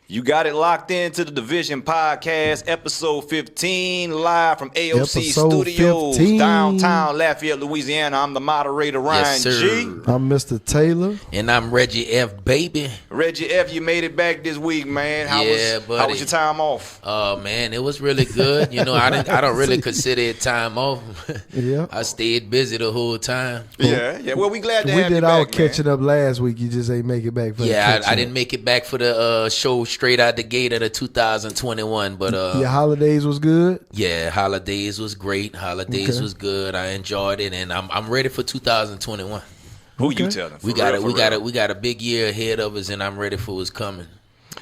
You got it locked into the Division Podcast, episode 15, live from AOC Studios, 15. downtown Lafayette, Louisiana. I'm the moderator, Ryan G. I'm Mr. Taylor. And I'm Reggie F, baby. Reggie F, you made it back this week, man. How was your time off? Oh, man, it was really good. You know, I don't really consider it time off. Yeah. I stayed busy the whole time. Yeah. Well, we glad to have you back, We did our catching man. up last week. You just ain't make it back for the I didn't make it back for the show straight out the gate of the 2021, but your holidays was good. Yeah, holidays was great. Holidays was good. I enjoyed it, and I'm ready for 2021. Who you telling? We got a big year ahead of us, and I'm ready for what's coming.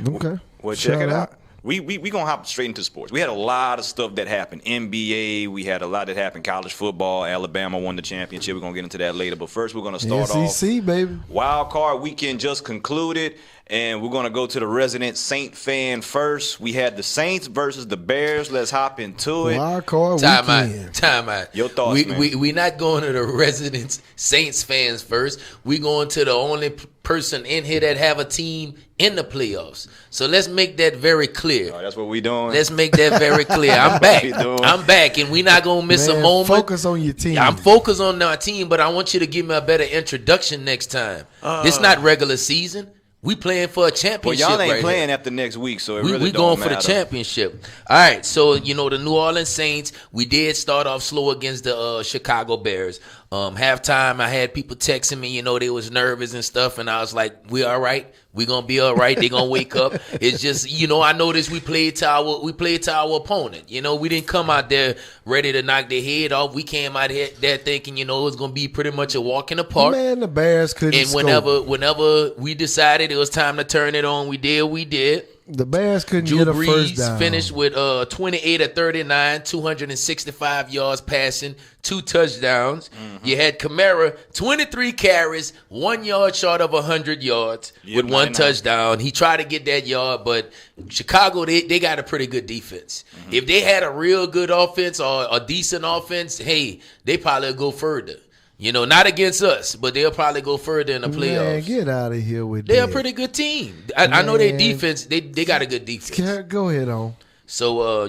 Okay. Well, check it out. We gonna hop straight into sports. We had a lot of stuff that happened. NBA, we had a lot that happened. College football, Alabama won the championship. We're gonna get into that later. But first, we're gonna start SEC, baby. Wild card weekend just concluded, and we're gonna go to the resident Saint fan first. We had the Saints versus the Bears. Let's hop into it. Wild card weekend. Time out. Your thoughts, man. We not going to the resident Saints fans first. We going to the only person in here that have a team in the playoffs. So let's make that very clear. Oh, that's what we doing. Let's make that very clear. I'm back. I'm back, and we not gonna miss a moment. Focus on your team. I'm focused on our team, but I want you to give me a better introduction next time. This not regular season. We playing for a championship. Well, y'all ain't right playing here. after next week, so we going for the championship. All right, so the New Orleans Saints, we did start off slow against the Chicago Bears. Halftime, I had people texting me, they was nervous and stuff, and I was like, we all right. We gonna be all right. They gonna wake up. It's just, I noticed we played to our opponent. We didn't come out there ready to knock their head off. We came out there thinking, it was gonna be pretty much a walk in the park. Man, the Bears couldn't score. And whenever we decided it was time to turn it on, we did. The Bears couldn't Drew get a Brees first down. Finished with 28 of 39, 265 yards passing, 2 touchdowns. Mm-hmm. You had Kamara, 23 carries, 1 yard short of 100 yards with 1 touchdown. He tried to get that yard, but Chicago, they got a pretty good defense. Mm-hmm. If they had a real good offense or a decent offense, hey, they probably would go further. Not against us, but they'll probably go further in the playoffs. Man, get out of here with They're that. a pretty good team. I know their defense. They got a good defense. Go ahead on. So,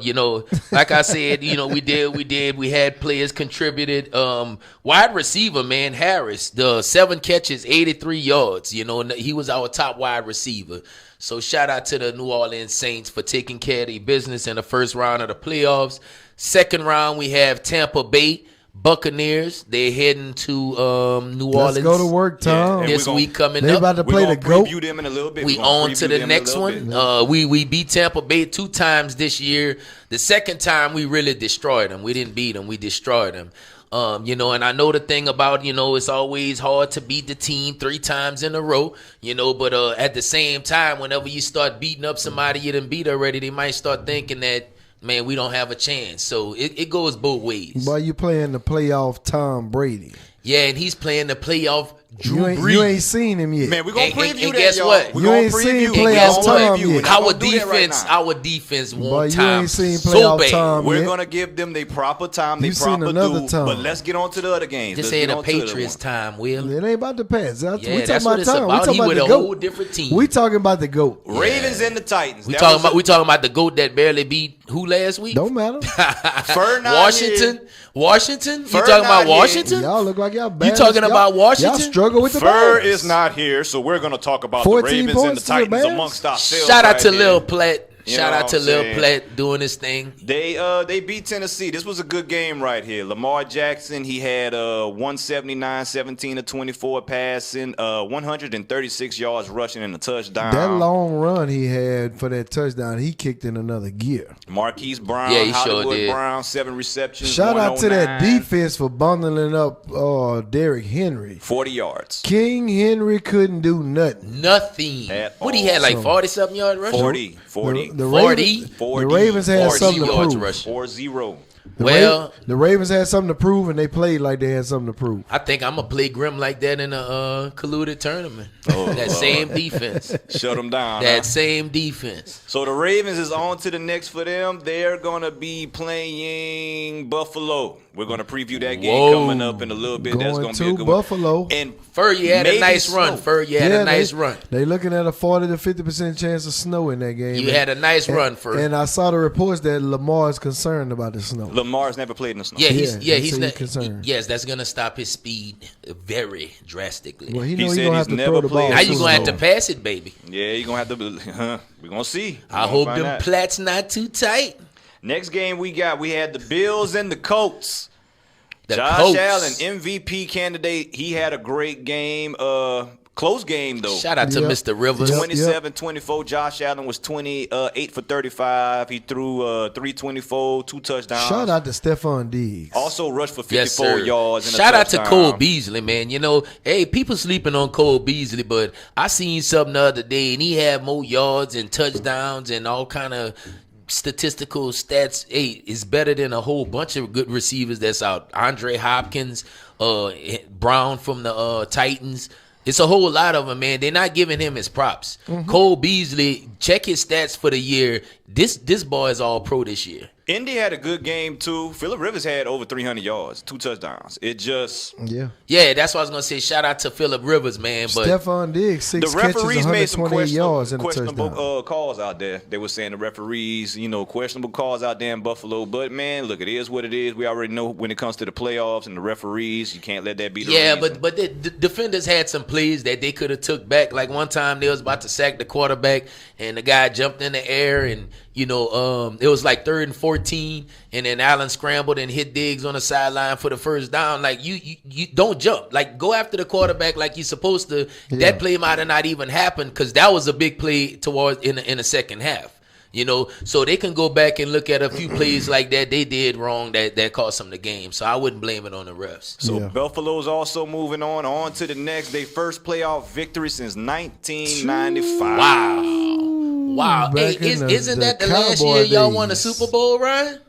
like I said, we did. We had players contributed. Wide receiver, man, Harris, the 7 catches, 83 yards. He was our top wide receiver. So shout out to the New Orleans Saints for taking care of their business in the first round of the playoffs. Second round, we have Tampa Bay Buccaneers. They're heading to New Orleans. Let's go to work, Tom. This week coming up. They about to play the GOAT. Preview them in a little bit. We on to the next one. We beat Tampa Bay 2 times this year. The second time we really destroyed them. We didn't beat them. We destroyed them. And I know the thing about, it's always hard to beat the team 3 times in a row, but at the same time, whenever you start beating up somebody you done beat already, they might start thinking that, man, we don't have a chance. So it goes both ways. But you playing the playoff Tom Brady. Yeah, and he's playing the playoff Drew Brees. You ain't seen him yet. Man, we're going to preview and that, guess y'all. what? You ain't seen playoff Tom yet. Our defense won you time ain't seen so playoff bad. Tom We're yet. going to give them the proper time, You seen another time. But let's get on to the other games. Just Let's say get the on to the other Patriots one. time, Will. It ain't about the Pats. Yeah, we that's talking what it's Tom. about. We talking He about with the a GOAT. whole different team. We talking about the GOAT. Ravens and the Titans. We talking about the GOAT that barely beat who last week? Don't matter. Washington? You talking about Washington? Y'all look like y'all bad. You talking about Washington? Y'all struggle with the Fur Bears. is not here, so we're going to talk about the 14 Ravens and the points to the Titans Bears? amongst ourselves. Shout out to here. Lil Platt. Shout know out to what I'm Lil saying? Platt doing his thing. They beat Tennessee. This was a good game right here. Lamar Jackson, he had 179, 17 to 24 passing, 136 yards rushing and a touchdown. That long run he had for that touchdown, he kicked in another gear. Marquise Brown, Yeah, he Hollywood sure did. Brown, 7 receptions. Shout out to that 109, defense for bundling up Derrick Henry. 40 yards. King Henry couldn't do nothing. Nothing. At What he had, like all. 40-something yard rushing? 40. The 40. Ravens had 40 something to yards prove. rushing. 4-0. The Ravens had something to prove, and they played like they had something to prove. I think I'm gonna play Grim like that in a colluded tournament. That same defense. Shut them down. That same defense. So the Ravens is on to the next for them. They're gonna be playing Buffalo. We're gonna preview that game coming up in a little bit. That's gonna be a good Buffalo. one. And Furrier had a nice run. Furrier had a nice run. They looking at a 40 to 50% chance of snow in that game. You had a nice run, Furrier. And I saw the reports that Lamar is concerned about the snow. Lamar's never played in the snow. He's not concerned. Yes, that's gonna stop his speed very drastically. Well, He he's said gonna he's have to never throw the ball. played Now you gonna have to pass it, baby. Yeah, you're gonna have to. We're gonna see. I hope them plats not too tight. Next game we had the Bills and the Colts. Josh Colts. Allen, MVP candidate. He had a great game. Close game, though. Shout out to Mr. Rivers. 27-24. Josh Allen was 28 for 35. He threw 324, 2 touchdowns. Shout out to Stephon Diggs. Also rushed for 54 yards. And Shout a out to touchdown. Cole Beasley, man. You know, hey, people sleeping on Cole Beasley, but I seen something the other day, and he had more yards and touchdowns and all kind of statistical stats. Hey, it's better than a whole bunch of good receivers that's out. Andre Hopkins, Brown from the Titans. It's a whole lot of them, man. They're not giving him his props. Cole Beasley, check his stats for the year. This boy is all pro this year. Indy had a good game, too. Phillip Rivers had over 300 yards, 2 touchdowns. It just... Yeah, that's what I was going to say. Shout out to Phillip Rivers, man. But Stephon Diggs, 6 the catches, referees made some 128 yards and a questionable touchdown. calls out there. They were saying the referees, questionable calls out there in Buffalo. But, man, look, it is what it is. We already know when it comes to the playoffs and the referees, you can't let that be the reason. but the defenders had some plays that they could have took back. Like one time they was about to sack the quarterback, and the guy jumped in the air, and it was like 3rd and 14, and then Allen scrambled and hit Diggs on the sideline for the first down. Like you don't jump. Like go after the quarterback like you're supposed to. Yeah. That play might have not even happened because that was a big play towards in the second half. So they can go back and look at a few plays like that they did wrong that cost them the game. So I wouldn't blame it on the refs. So Buffalo's also moving on to the next. Their first playoff victory since 1995. Wow. Hey, isn't that the last year y'all won a Super Bowl, Ryan?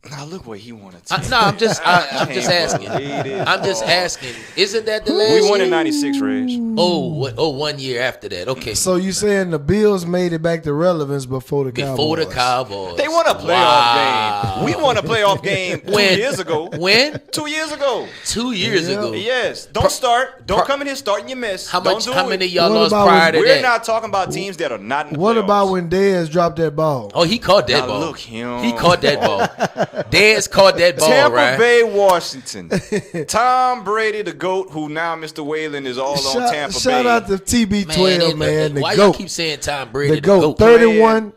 Now look what he wanted to. I'm just asking. I'm just asking. Isn't that the last year? We won in 96, Reg. Oh, 1 year after that. Okay. So you saying the Bills made it back to relevance before the Cowboys? Before the Cowboys. They won a playoff game. We won a playoff game 2 years ago. When? 2 years ago. 2 years ago. Yes. Don't start. Don't come in here starting your mess. How many of y'all lost prior to that? We're not talking about teams that are not in the playoffs. What about when Dez dropped that ball? Oh, he caught that ball. Look him. He caught that ball. Dez caught that ball, Tampa Bay, Washington. Tom Brady, the GOAT, who now Mr. Whalen is all on Tampa Bay. Shout out to TB12, man. Why y'all keep saying Tom Brady, the GOAT? 31,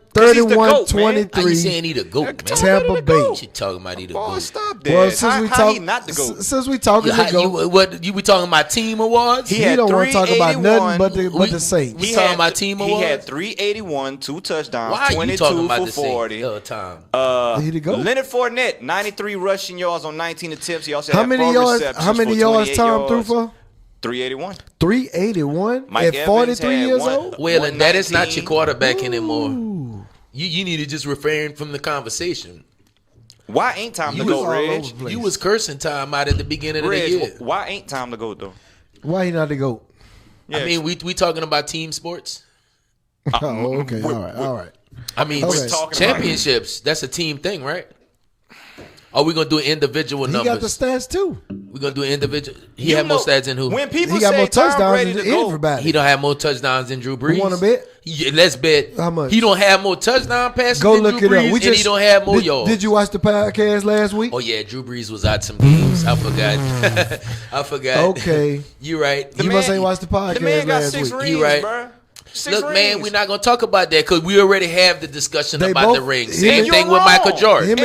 23. How you saying he the GOAT, man? Tampa Bay. You talking about he the GOAT? Stop that. Well, how he not the GOAT? Since we talking the GOAT. What you we talking about team awards? He don't want to talk about nothing but the Saints. We talking about team awards? He had 381, 2 touchdowns, Why 22 for 40. He the GOAT. Leonard Fournette, 93 rushing yards on 19 attempts. He also how had many 4 yards? receptions. How many yards Tom threw for? 381. 381 Mike at 43 years old. Well, and that is not your quarterback anymore. You need to just refrain from the conversation. Why ain't Tom to go, Reg? You was cursing Tom out at the beginning of the year. Why ain't Tom to go though? Why he not the GOAT? Yeah, I mean, we talking about team sports. Oh, okay, all right. I mean, championships. That's a team thing, right? Are we gonna do individual numbers? He got the stats too. We're gonna do individual. He had more stats than who? When people he got say more Tom touchdowns Brady than to go, everybody. He don't have more touchdowns than Drew Brees. You want to bet? Yeah, let's bet. How much? He don't have more touchdown passes Go than look Drew it up. Brees, and he don't have more yards. Did you watch the podcast last week? Oh yeah, Drew Brees was out some games. I forgot. I forgot. Okay, you right. You must ain't watched the podcast the man got last 6 week. rings, You right. Bro. Look, man, we're not gonna talk about that because we already have the discussion about the rings. Same thing with Michael Jordan.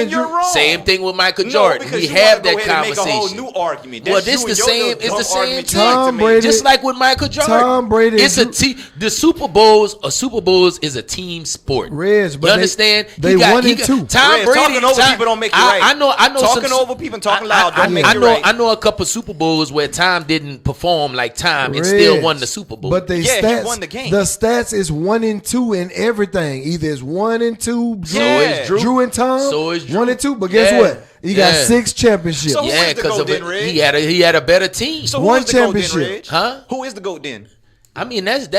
Same thing with Michael Jordan. We have that conversation. Make a whole new argument. Well, this the same. It's the same thing. Tom Brady, just like with Michael Jordan. Tom Brady. It's a the Super Bowls. A Super Bowls is a team sport. Reg, but you understand? They 1 and 2. Tom Brady talking over people don't make you right. I know. Talking over people and talking loud don't make you right. I know a couple Super Bowls where Tom didn't perform like Tom and still won the Super Bowl. But he won the game. The stats is 1 and 2 in everything. Either it's 1 and 2. So is Drew and Tom. So is Drew. 1 and 2. But guess what? He got 6 championships. So who Yeah, is the because GOAT then, Reg? he had a better team. So One who is the GOAT then, championship. Reg? Huh? Who is the GOAT then? I mean, that's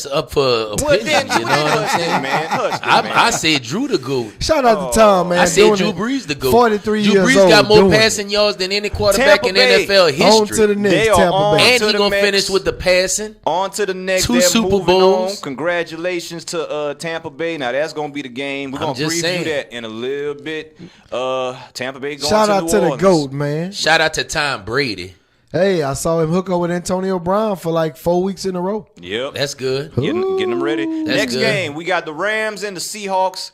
up for Well, opinion. then, You know what I'm hush saying? then, man. Hush then, man. I said Drew the GOAT. Shout out to Tom, man. I said doing Drew it. Brees the GOAT. 43 Drew years Brees old. got more doing it. passing yards than any quarterback Tampa in Bay. NFL history. On to the They next are Tampa on Bay. And to he the gonna Mets. finish with the passing. On to the next. 2 They're Super moving Bowls. on. Congratulations to Tampa Bay. Now that's gonna be the game. We're I'm gonna just preview saying. that in a little bit. Tampa Bay going Shout to out New to the Orleans. GOAT, man. Shout out to Tom Brady. Hey, I saw him hook up with Antonio Brown for like 4 weeks in a row. Yep. That's good. Getting them ready. Next good. game, we got the Rams and the Seahawks.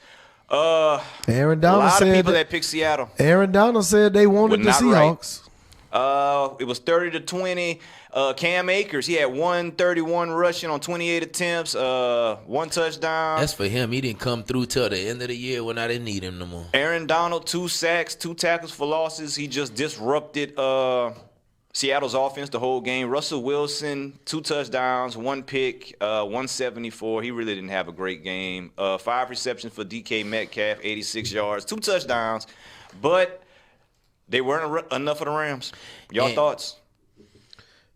Aaron A Donald lot of said people that picked Seattle. Aaron Donald said they wanted the Well, not right. Seahawks. It was 30-20. Cam Akers, he had 131 rushing on 28 attempts, 1 touchdown. That's for him. He didn't come through till the end of the year when I didn't need him no more. Aaron Donald, 2 sacks, 2 tackles for losses. He just disrupted Seattle's offense the whole game. Russell Wilson, 2 touchdowns, 1 pick, 174. He really didn't have a great game. 5 receptions for DK Metcalf, 86 yards, 2 touchdowns. But they weren't enough for the Rams. Y'all thoughts?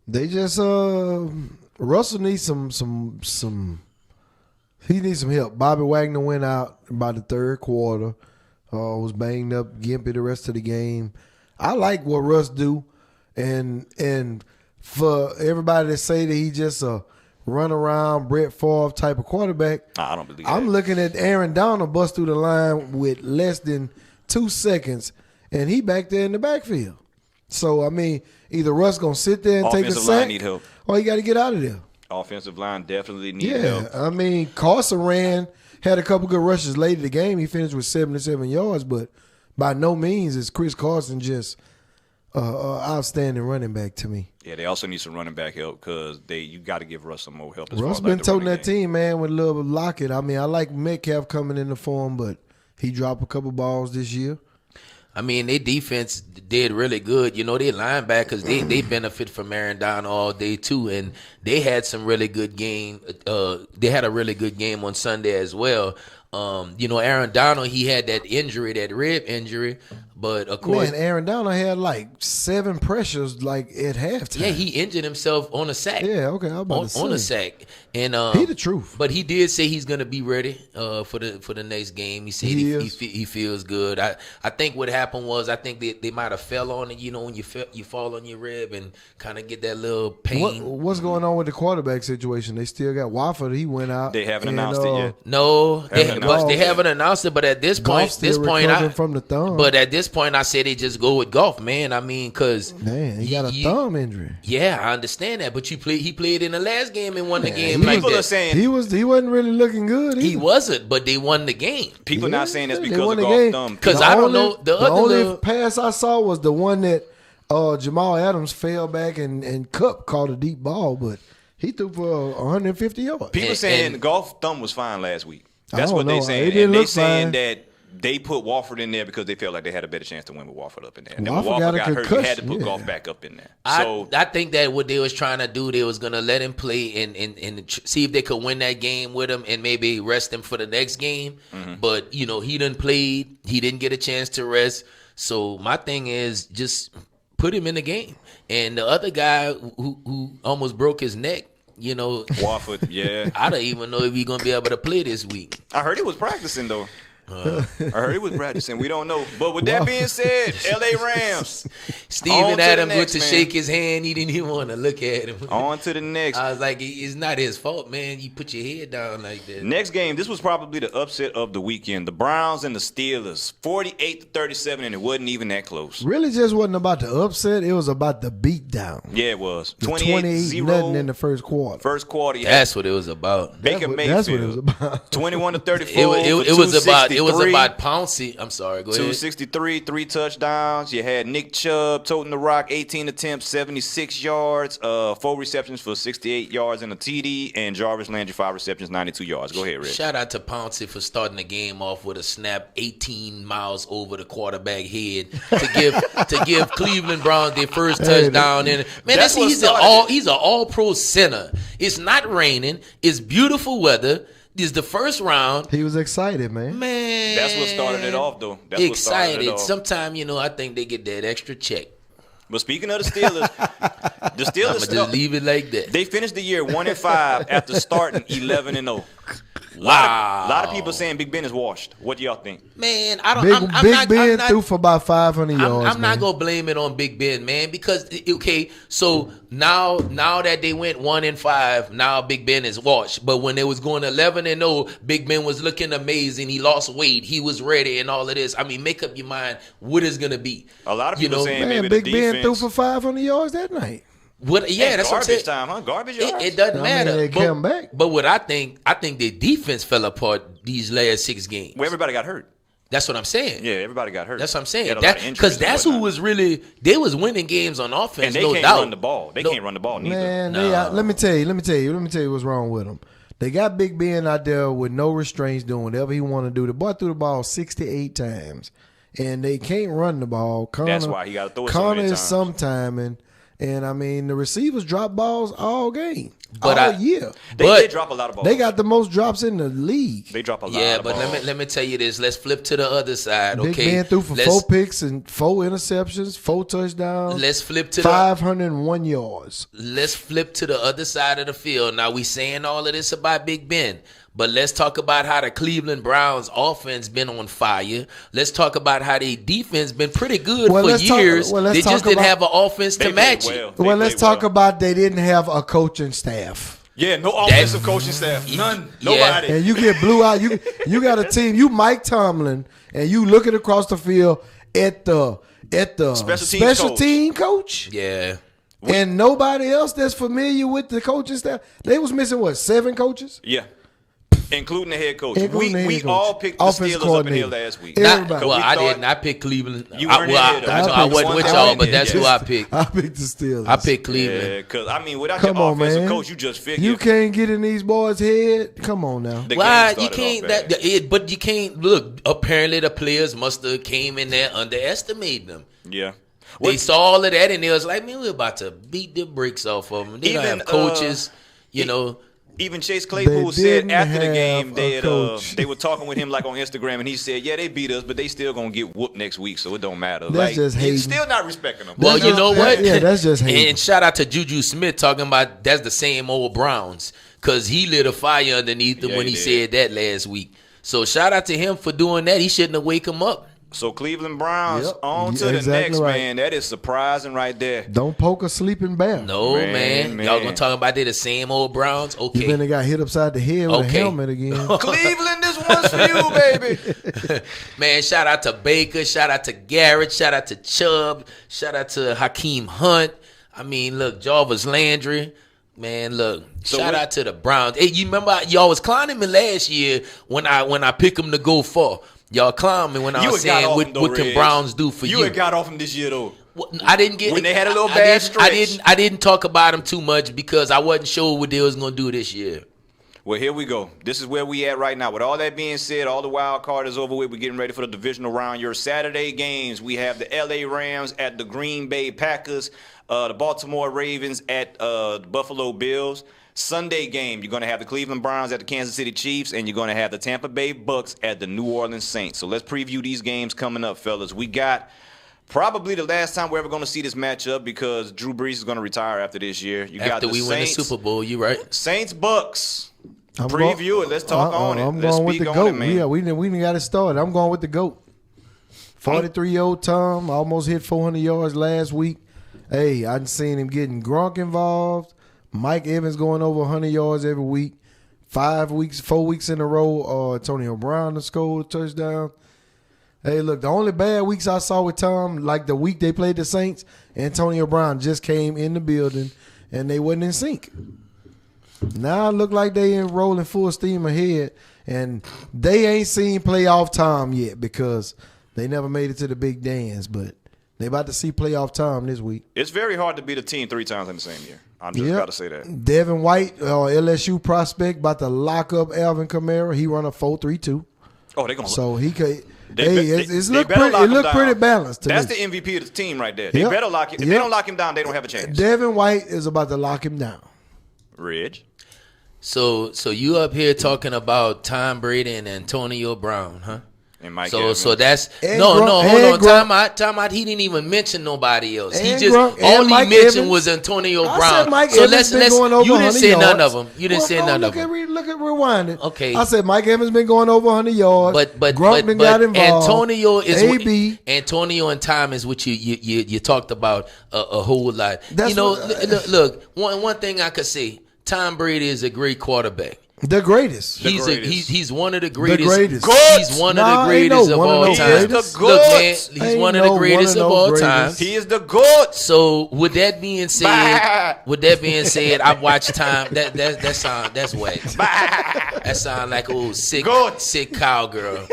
They just Russell needs some he needs some help. Bobby Wagner went out by the 3rd quarter. Was banged up, gimpy the rest of the game. I like what Russ do. And for everybody to say that he just a run around Brett Favre type of quarterback, I don't believe I'm that. looking at Aaron Donald bust through the line with less than 2 seconds, and he back there in the backfield. So I mean, either Russ gonna sit there and take a Offensive line sack, need help. or he got to get out of there. Offensive line definitely need Yeah, help. I mean, Carson had a couple good rushes late in the game. He finished with 77 yards, but by no means is Chris Carson just outstanding running back to me. Yeah, they also need some running back help because you got to give Russ some more help. As Russ far been as toting running that game. team, man, with a little Lockett. I mean, I like Metcalf coming in the form, but he dropped a couple balls this year. I mean, their defense did really good. You know, their linebackers, they benefit from Aaron Donald all day, too. And they had some really good game. They had a really good game on Sunday as well. You know, Aaron Donald, he had that injury, that rib injury. But, of course. Man, Aaron Donald had like 7 pressures like at halftime. Yeah, he injured himself on a sack. Yeah, okay, I was about to say. On a sack. And he the truth. But he did say he's gonna be ready for the next game. He said he feels good. I think what happened was I think they might have fell on it. You know, when you fall on your rib and kind of get that little pain. What's going on with the quarterback situation? They still got Wofford. He went out. They haven't announced it yet. No, they announced it. haven't announced it. But at this point, from the thumb. But at this point, I say they just go with golf, man. I mean, because man, he got a thumb injury. Yeah, I understand that. But he played in the last game and won the game. People like are saying he wasn't really looking good either. he wasn't, but they won the game. people not saying that's they because won of the golf game. thumb. Because I don't know The only pass I saw was the one that Jamal Adams fell back and Cup caught a deep ball, but he threw for 150 yards. People saying the golf thumb was fine last week. That's I what don't they know. saying. It didn't And they look saying fine. that they put Wofford in there because they felt like they had a better chance to win with Wofford up in there. And then when Wofford got Wofford a got hurt, you concussion, had to put yeah. golf back up in there. I think that what they was trying to do, they was gonna let him play and see if they could win that game with him and maybe rest him for the next game. But you know, he didn't play. He didn't get a chance to rest. So my thing is just put him in the game. And the other guy who almost broke his neck, you know, Wofford, yeah. I don't even know if he's gonna be able to play this week. I heard he was practicing though. I heard he was practicing. We don't know. But with that being said, LA Rams. On Steven to Adams the went next, to man. shake his hand. He didn't even want to look at him. On to the next. I was like, it's not his fault, man. You put your head down like that. Next game, this was probably the upset of the weekend. The Browns and the Steelers, 48-37, and it wasn't even that close. Really just wasn't about the upset. It was about the beatdown. Yeah, it was. 28 nothing in the first quarter. First quarter, you had That's what it was about. Baker Mayfield. That's what it was about. 21-34. It was about Pouncy. I'm sorry. Go ahead. 263, 3 touchdowns. You had Nick Chubb toting the rock, 18 attempts, 76 yards, 4 receptions for 68 yards and a TD, and Jarvis Landry 5 receptions, 92 yards. Go ahead, Rick. Shout out to Pouncy for starting the game off with a snap 18 miles over the quarterback head to give Cleveland Browns their first touchdown. And man, he's an all-pro center. It's not raining. It's beautiful weather. This is the first round. He was excited, man. Man, That's what started it off, though. That's what started it excited. off. Sometimes, I think they get that extra check. But speaking of the Steelers, the I'm Steelers gonna just leave it like that. they finished the year 1-5 after starting 11-0. Wow. A lot of people saying Big Ben is washed. What do y'all think? Man, I don't. Big Ben threw for about 500 yards. I'm not gonna blame it on Big Ben, man, because so now that they went 1-5, now Big Ben is washed. But when they was going 11-0, Big Ben was looking amazing. He lost weight, he was ready, and all of this. I mean, make up your mind what it's gonna be. A lot of people saying man, maybe Big the Ben defense. threw for 500 yards that night. What? Yeah, that's what I'm saying. Garbage time, huh? Garbage yards. It doesn't I mean, matter. they come back. But what I think their defense fell apart these last 6 games. Well, everybody got hurt. That's what I'm saying. Yeah, everybody got hurt. That's what I'm They saying. had a lot of injuries Because and that's who whatnot. was really they was winning games on offense. And they no can't doubt. run the ball. They can't run the ball neither. Man, No. let me tell you what's wrong with them. They got Big Ben out there with no restraints doing whatever he want to do. The boy threw the ball 68 times, and they can't run the ball. Conor, That's why he got to throw it so Conor many is times. some timing, and I mean the receivers drop balls all game, But all year. They drop a lot of balls. They got the most drops in the league. They drop a lot Yeah, of but balls. let me tell you this. Let's flip to the other side. Big Okay, Ben threw for let's, 4 picks and 4 interceptions, 4 touchdowns. Let's flip to 501 yards. Let's flip to the other side of the field. Now we saying all of this about Big Ben, but let's talk about how the Cleveland Browns offense been on fire. Let's talk about how their defense been pretty good for years. They just didn't have an offense to match it. Well, let's talk about they didn't have a coaching staff. Yeah, no offensive coaching staff. None. Yeah. Nobody. And you get blew out. You got a team. You Mike Tomlin, and you looking across the field at the special team coach. Yeah. And nobody else that's familiar with the coaching staff. They was missing what, 7 coaches? Yeah. Including the head coach. Including the head We coach. all picked the Offensive Steelers up in here coordinator. last week. Everybody. Well, We I thought- didn't. I picked Cleveland. You weren't in here, though. I wasn't with y'all, but that's who I picked. I picked the Steelers. I picked Cleveland. Yeah, because, I mean, without Come your on, offensive man. coach, you just figure. You can't get in these boys' head. Come on now. the Why game you started can't? off bad. But you can't look. Apparently, the players must have came in there underestimating them. Yeah. They saw all of that and they was like, "Man, we're about to beat the bricks off of them." They don't Even, have coaches, Even Chase Claypool They said didn't after the have game a coach. they were talking with him like on Instagram, and he said, "Yeah, they beat us, but they still gonna get whooped next week, so it don't matter." That's like, just he's hating. still not respecting them. Well, you know what? Yeah, that's just hating. And shout out to Juju Smith talking about that's the same old Browns because he lit a fire underneath them Yeah, when he he did. said that last week. So shout out to him for doing that. He shouldn't have wake him up. So Cleveland Browns Yep. on to Yeah, the exactly next right. man. That is surprising right there. Don't poke a sleeping bear. No, man. Man. Y'all gonna talk about they the same old Browns? You Okay. then they got hit upside the head with a Okay. helmet again. Cleveland, this one's for you, baby. Man, shout out to Baker, shout out to Garrett, shout out to Chubb, shout out to Hakeem Hunt. I mean, look, Jarvis Landry. Man, look, shout out to the Browns. Hey, you remember y'all was clowning me last year when I picked them to go for. Y'all clowned me when I You was had got saying off what them, though, can Reg. Browns do for you. You had got off him this year, though. I didn't get When they had a little I bad didn't- I didn't talk about them too much because I wasn't sure what they was gonna do this year. Well, here we go. This is where we at right now. With all that being said, all the wild card is over with. We're getting ready for the divisional round. Your Saturday games, we have the L.A. Rams at the Green Bay Packers, the Baltimore Ravens at the Buffalo Bills. Sunday game, you're going to have the Cleveland Browns at the Kansas City Chiefs, and you're going to have the Tampa Bay Bucks at the New Orleans Saints. So let's preview these games coming up, fellas. We got probably the last time we're ever going to see this matchup because Drew Brees is going to retire after this year. You got After the we win the Saints, Super Bowl, you right? Saints Bucks. I'm Preview it. Let's talk on it. I'm Let's going with speak the on GOAT. it, man. Yeah, we didn't got it started. I'm going with the GOAT. 43-year-old Tom almost hit 400 yards last week. Hey, I done seen him getting Gronk involved. Mike Evans going over 100 yards every week. 4 weeks in a row. Antonio Brown to score a touchdown. Hey, look, the only bad weeks I saw with Tom, like the week they played the Saints, Antonio Brown just came in the building and they wasn't in sync. Now it look like they in rolling full steam ahead, and they ain't seen playoff Tom yet because they never made it to the big dance, but they about to see playoff Tom this week. It's very hard to beat a team 3 times in the same year. I'm just got to say that. Devin White, LSU prospect, about to lock up Alvin Kamara. He run a 4.32. Oh, they're going to So he could. They It better lock him look down. pretty balanced to That's me. the MVP of the team right there. They Yep. better lock him. If they Yep. don't lock him down, they don't have a chance. Devin White is about to lock him down. Reg. So you up here talking about Tom Brady and Antonio Brown, huh? And Mike So Evans. so that's And hold on. Gronk. Time out. He didn't even mention nobody else. He And just Gronk and all he Mike mentioned Evans. was Antonio I Brown. said Mike So Evans been going over you didn't 100 say none yards. of them. You didn't say none of them. Look at rewinding. Okay. I said Mike Evans been going over 100 yards. But Gronk done got involved. Antonio and Tom is what you talked about a whole lot. That's Look, one thing I could say, Tom Brady is a great quarterback. The greatest. He's one of the greatest. greatest. He's one of the greatest of all time. Look, man, he's one of the greatest of all time. He is the GOAT. So with that being said, I watched Tom. That's whack. That sound like old sick cowgirl.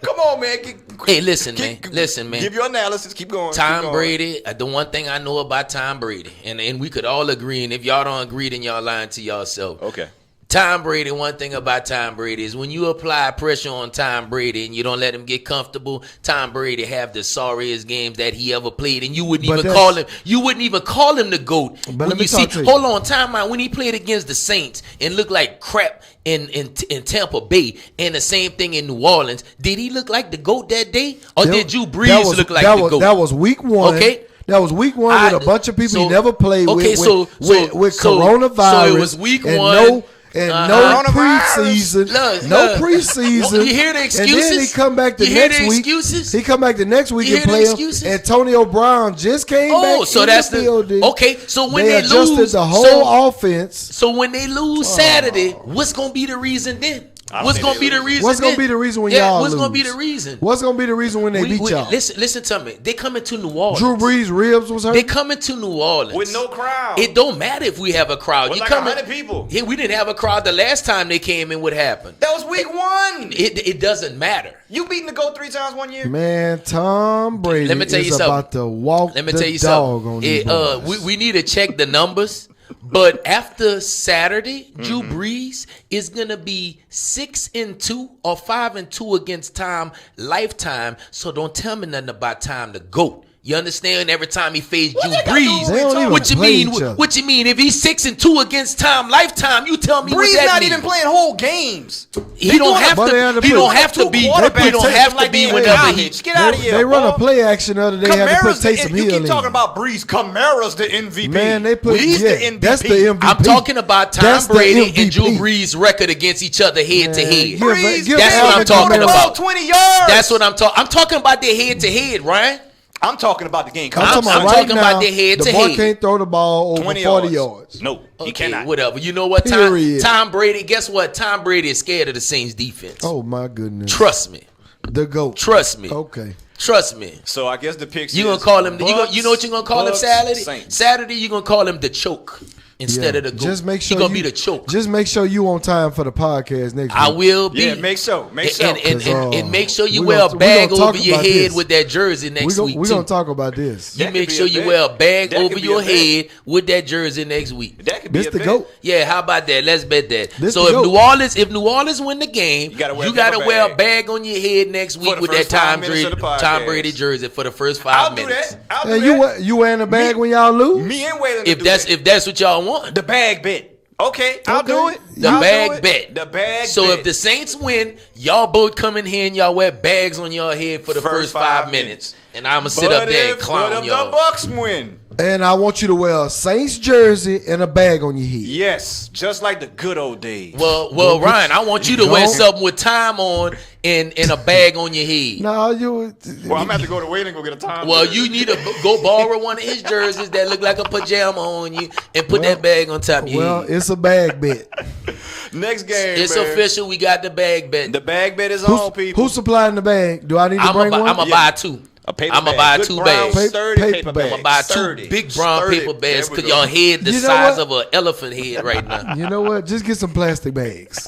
Come on, man. Hey, listen, man. Give your analysis. Keep going. Tom Brady. The one thing I know about Tom Brady, and we could all agree, and if y'all don't agree, then y'all lying to yourself. Okay. Tom Brady, one thing about Tom Brady is when you apply pressure on Tom Brady and you don't let him get comfortable, Tom Brady have the sorriest games that he ever played, and you wouldn't even call him the GOAT. But when you see, hold on, time out. When he played against the Saints and looked like crap in Tampa Bay, and the same thing in New Orleans, did he look like the GOAT that day, or did Drew Brees look like the GOAT? That was week one. Okay. That was week one with a bunch of people he never played with coronavirus. So it was week one. No preseason. No preseason. You hear the excuses? And then he come back the next week. He come back the next week and play him. Antonio Brown just came back so in that's the building. Okay, so when they adjusted lose the whole offense. So when they lose Saturday, what's gonna be the reason then? What's gonna be the reason? What's gonna be the reason when y'all lose? What's gonna be the reason? What's gonna be the reason when they beat y'all? Listen to me. They coming to New Orleans. Drew Brees' ribs was hurt. They coming to New Orleans with no crowd. It don't matter if we have a crowd. With like 100 people. Yeah, we didn't have a crowd the last time they came in. What happened? That was week one. It doesn't matter. You beating the GOAT 3 times 1 year. Man, Tom Brady Let me tell you about to walk Let me tell you dog something. on these boys. We need to check the numbers. But after Saturday, Drew Brees is gonna be 6-2 or 5-2 against Tom lifetime. So don't tell me nothing about Tom the GOAT. You understand? Every time he faced Drew Brees, what you mean? What you mean? If he's 6-2 against Tom lifetime, you tell me Brees what that not means. even playing whole games. He don't have to. He don't have to be. He don't have to be whenever he. Get out of here. They run a play action the other day. Had to put Taysom Hill in. You keep talking about Brees. Kamara's the MVP. Man, they put He's the MVP. That's the MVP. I'm talking about Tom Brady and Drew Brees' record against each other head to head. That's what I'm talking about. 20 yards. That's what I'm talking. I'm talking about their head to head, Ryan. I'm talking about the game. I'm talking about their head to the head. boy can't throw the ball over 40 yards. No, he cannot. Whatever. You know what? Tom Brady. Guess what? Tom Brady is scared of the Saints defense. Oh my goodness. Trust me. The GOAT. Trust me. Okay. Trust me. So I guess the picks. You gonna call him? You know what you gonna call him Saturday? Saints. Saturday you gonna call him the choke instead of the GOAT. Just make sure he gonna be the choke. Just make sure you on time for the podcast next week. I will be. Yeah, make sure. And make sure you wear a bag over your head with that jersey next week. We're gonna talk about this. You make sure you wear a bag over your head with that jersey next week. That could be the GOAT. Yeah, how about that? Let's bet that. So if New Orleans win the game, you gotta wear a bag on your head next week with that Tom Brady jersey for the first 5 minutes. I'll do that. You wearing a bag when y'all lose? Me and Waylon. If that's what y'all want. The bag bet. Okay, I'll do it. The bag bet. The bag so bet. If the Saints win, y'all both come in here and y'all wear bags on your head for the first 5 minutes. And I'm going to sit up there and clown y'all. But if the Bucks win. And I want you to wear a Saints jersey and a bag on your head. Yes, just like the good old days. Well, Ryan, I want you to wear something with time on and a bag on your head. No, I'm going to have to go to Wade and go get a time. Well, you need to go borrow one of his jerseys that look like a pajama on you and put that bag on top of your head. Well, it's a bag bet. Next game, it's official. We got the bag bet. The bag bet is on, people. Who's supplying the bag? Do I need to bring one? I'm going to buy two. I'm going to buy two bags. Paper bags. I'm going to buy two big brown paper bags because your head the size of an elephant head right now. You know what? Just get some plastic bags.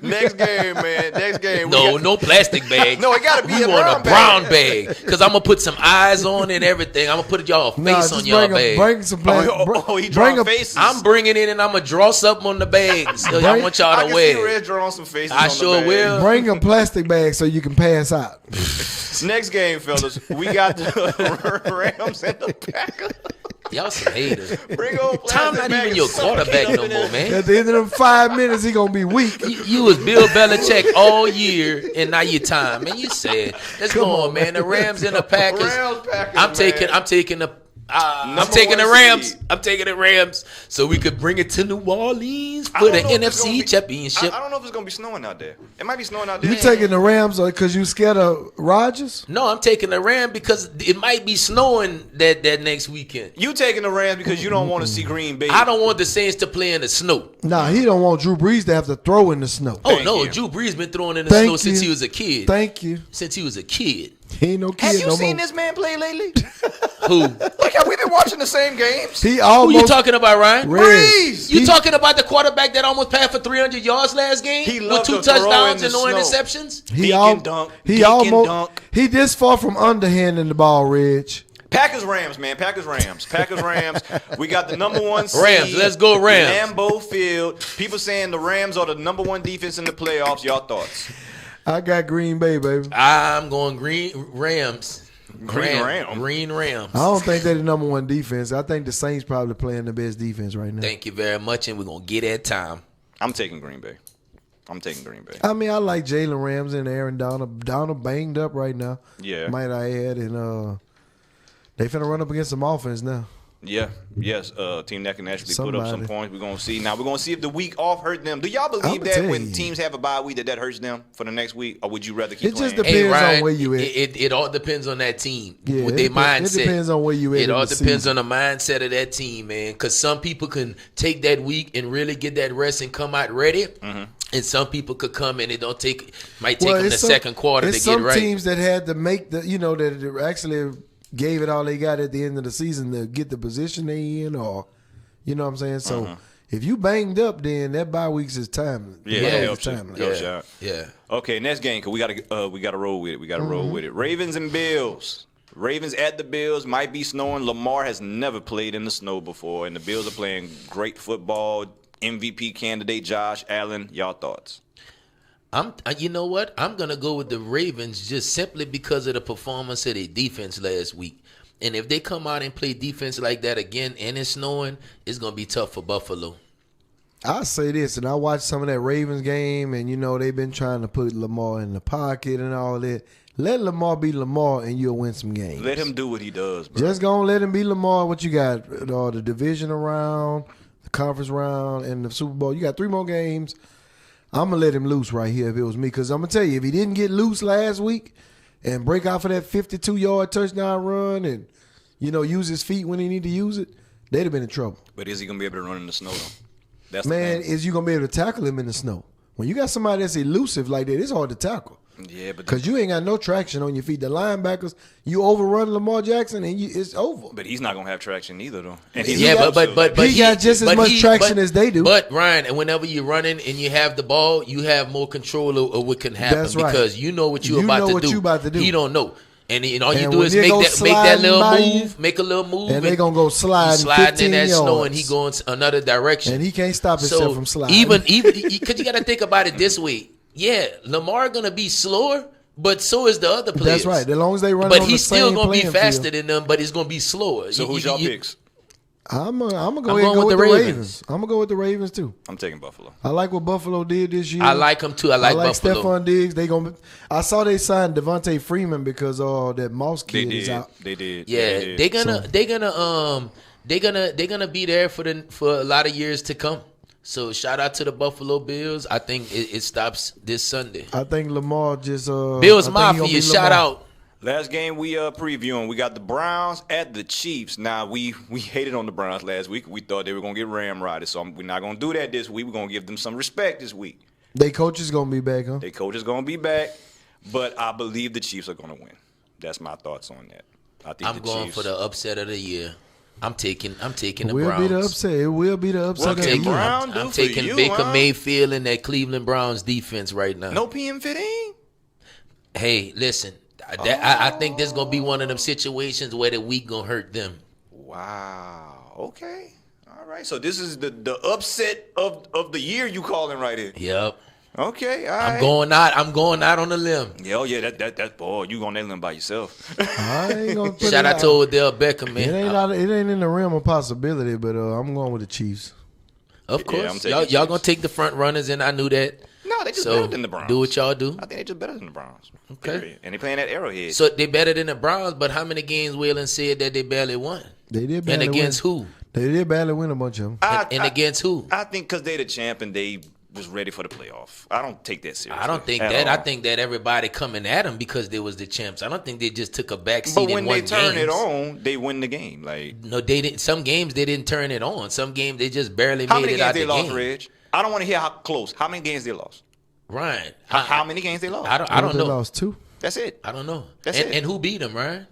Next game, man. Next game. No plastic bags. No, it got to be a brown bag because I'm going to put some eyes on it and everything. I'm going to put y'all face on y'all bag. Bring some plastic. He drawing faces. I'm bringing it and I'm going to draw something on the bags. So I want y'all to wear. I can see Red drawing some faces I sure will. Bring a plastic bag so you can pass out. Next game, fellas. We got the Rams and the Packers. Y'all some haters. Bring on Tom plastic not bag even and your suffocate quarterback up no in more, there. man. At the end of them 5 minutes, he gonna be weak. You was Bill Belichick all year, and now you Tom. Man, you said, let's Come go on, on, man. The man. Rams and the Packers. Rams, Packers, I'm taking man. I'm Number taking the one Rams. seed. I'm taking the Rams so we could bring it to New Orleans I for don't the know if it's gonna NFC be- Championship. I don't know if it's gonna be snowing out there. It might be snowing out there. You taking the Rams because you scared of Rodgers? No, I'm taking the Rams because it might be snowing that next weekend. You taking the Rams because you don't want to see Green Bay. I don't want the Saints to play in the snow. Nah, he don't want Drew Brees to have to throw in the snow. Oh Thank no, you. Drew Brees been throwing in the Thank snow since you. he was a kid. Thank you. Since he was a kid. He ain't no kid Have you no seen more. this man play lately? Who? Like, have we been watching the same games? He Who almost you talking about, Ryan? Red. Breeze. You talking about the quarterback that almost passed for 300 yards last game He with loved 2 to throw in touchdowns the and no snow. interceptions? He Dink al- and dunk, He dink and almost dunk. he this far from underhanding the ball, Reg. Packers Rams, man. Packers Rams. Packers Rams. We got the number 1 seed. Rams, let's go Rams. Lambeau Field. People saying the Rams are the number 1 defense in the playoffs. Y'all thoughts? I got Green Bay, baby. I'm going Rams. Green Ram. Green Rams. I don't think they're the number 1 defense. I think the Saints probably playing the best defense right now. Thank you very much, and we're going to get that time. I'm taking Green Bay. I'm taking Green Bay. I mean, I like Jalen Ramsey and Aaron Donald. Donald banged up right now. Yeah. Might I add, and they finna run up against some offense now. Yeah, yes, team that can actually put up some Somebody. points. We're gonna see. Now we're gonna see if the week off hurt them. Do y'all believe I'ma that tell when you. teams have a bye week that hurts them for the next week, or would you rather keep It just playing? depends Hey, on where you at. It all depends on that team Yeah, with it their dep- mindset. it depends on where you at It in all the depends season. on the mindset of that team, man. Because some people can take that week and really get that rest and come out ready, and some people could come and it might take them the it's some- second quarter to it's get some right. teams that had to make the, that actually gave it all they got at the end of the season to get the position they in, or you know what I'm saying. So if you banged up, then that bye weeks is time. Yeah, Bye it weeks helps you. time. Helps you out. Yeah. Okay, next game, cause we gotta roll with it. We gotta roll with it. Ravens and Bills. Ravens at the Bills. Might be snowing. Lamar has never played in the snow before, and the Bills are playing great football. MVP candidate Josh Allen. Y'all thoughts? You know what? I'm gonna go with the Ravens just simply because of the performance of their defense last week. And if they come out and play defense like that again and it's snowing, it's gonna be tough for Buffalo. I say this, and I watched some of that Ravens game, and they've been trying to put Lamar in the pocket and all that. Let Lamar be Lamar, and you'll win some games. Let him do what he does, bro. Just gonna let him be Lamar. What you got? The divisional round, the conference round, and the Super Bowl. You got 3 more games. I'm gonna let him loose right here if it was me, because I'm gonna tell you, if he didn't get loose last week and break out for that 52-yard touchdown run and use his feet when he need to use it, they'd have been in trouble. But is he gonna be able to run in the snow though? That's Man, the thing. is you gonna be able to tackle him in the snow? When you got somebody that's elusive like that, it's hard to tackle. Yeah, but Because you ain't got no traction on your feet. The linebackers, you overrun Lamar Jackson and it's over. But he's not gonna have traction either, though. And Yeah, but he got just as much traction as they do. But Ryan, and whenever you're running and you have the ball, you have more control of what can happen. That's right. Because you know what you're You about know to what do. you about to do. He don't know. And all you And do when is they make go that sliding little by move, make a little move, and they gonna go sliding sliding 15 in that snow, and he yards. going another direction. And he can't stop himself from sliding. Even because you got to think about it this way. Yeah, Lamar gonna be slower, but so is the other players. That's right. As long as they run But on he's the still same gonna be playing faster field. than them, but it's gonna be slower. So who's y'all picks? I'm gonna go I'm ahead and going go with with the the Ravens. Ravens. I'm gonna go with the Ravens too. I'm taking Buffalo. I like what Buffalo did this year. I like him too. I like Buffalo. Stephon Diggs. I saw they signed Devontae Freeman because that Moss They kid is did. out. They did. Yeah, They did. they're gonna be there for a lot of years to come. So shout out to the Buffalo Bills. I think it stops this Sunday. I think Lamar just Bills I think he gonna Mafia, be shout Lamar. out. Last game we previewing, we got the Browns at the Chiefs. Now we hated on the Browns last week. We thought they were gonna get ramrodded, so we're not gonna do that this week. We're gonna give them some respect this week. They coach is gonna be back, huh? Their coach is gonna be back, but I believe the Chiefs are gonna win. That's my thoughts on that. I think I'm the going Chiefs, for the upset of the year. I'm taking the Will Browns. be the upset. It will be the upset. What of the can year. Brown do I'm for taking you, Baker huh? Mayfield and that Cleveland Browns defense right now. No PM15. Hey, listen, I think this is gonna be one of them situations where the week gonna hurt them. Wow. Okay. All right. So this is the upset of the year you calling right here. Yep. Okay, all right. I'm going out on a limb. Yeah, oh yeah, that boy, you on that limb by yourself. I ain't gonna put Shout it out to Odell Beckham, man. It ain't in the realm of possibility, but I'm going with the Chiefs. Of I'm course, taking y'all gonna take the front runners, and I knew that. No, they just So better than the Browns. do what y'all do. I think they just better than the Browns. Okay. Period. And they playing at Arrowhead. So they better than the Browns, but how many games Whalen said that they barely won? They did And badly against win. who? They did badly win a bunch of them. And against who? I think because they the champ and they was ready for the playoff. I don't take that seriously. I don't think at that. all. I think that everybody coming at them because they was the champs. I don't think they just took a back seat But and when won they turn games. it on, they win the game. Like No, they didn't. Some games they didn't turn it on. Some games they just barely how made many it games out they the lost, game. Reg? I don't want to hear how close. How many games they lost? Ryan, How many games they lost? I don't They know. lost 2. That's it. I don't know. That's and, it. and who beat them, Ryan?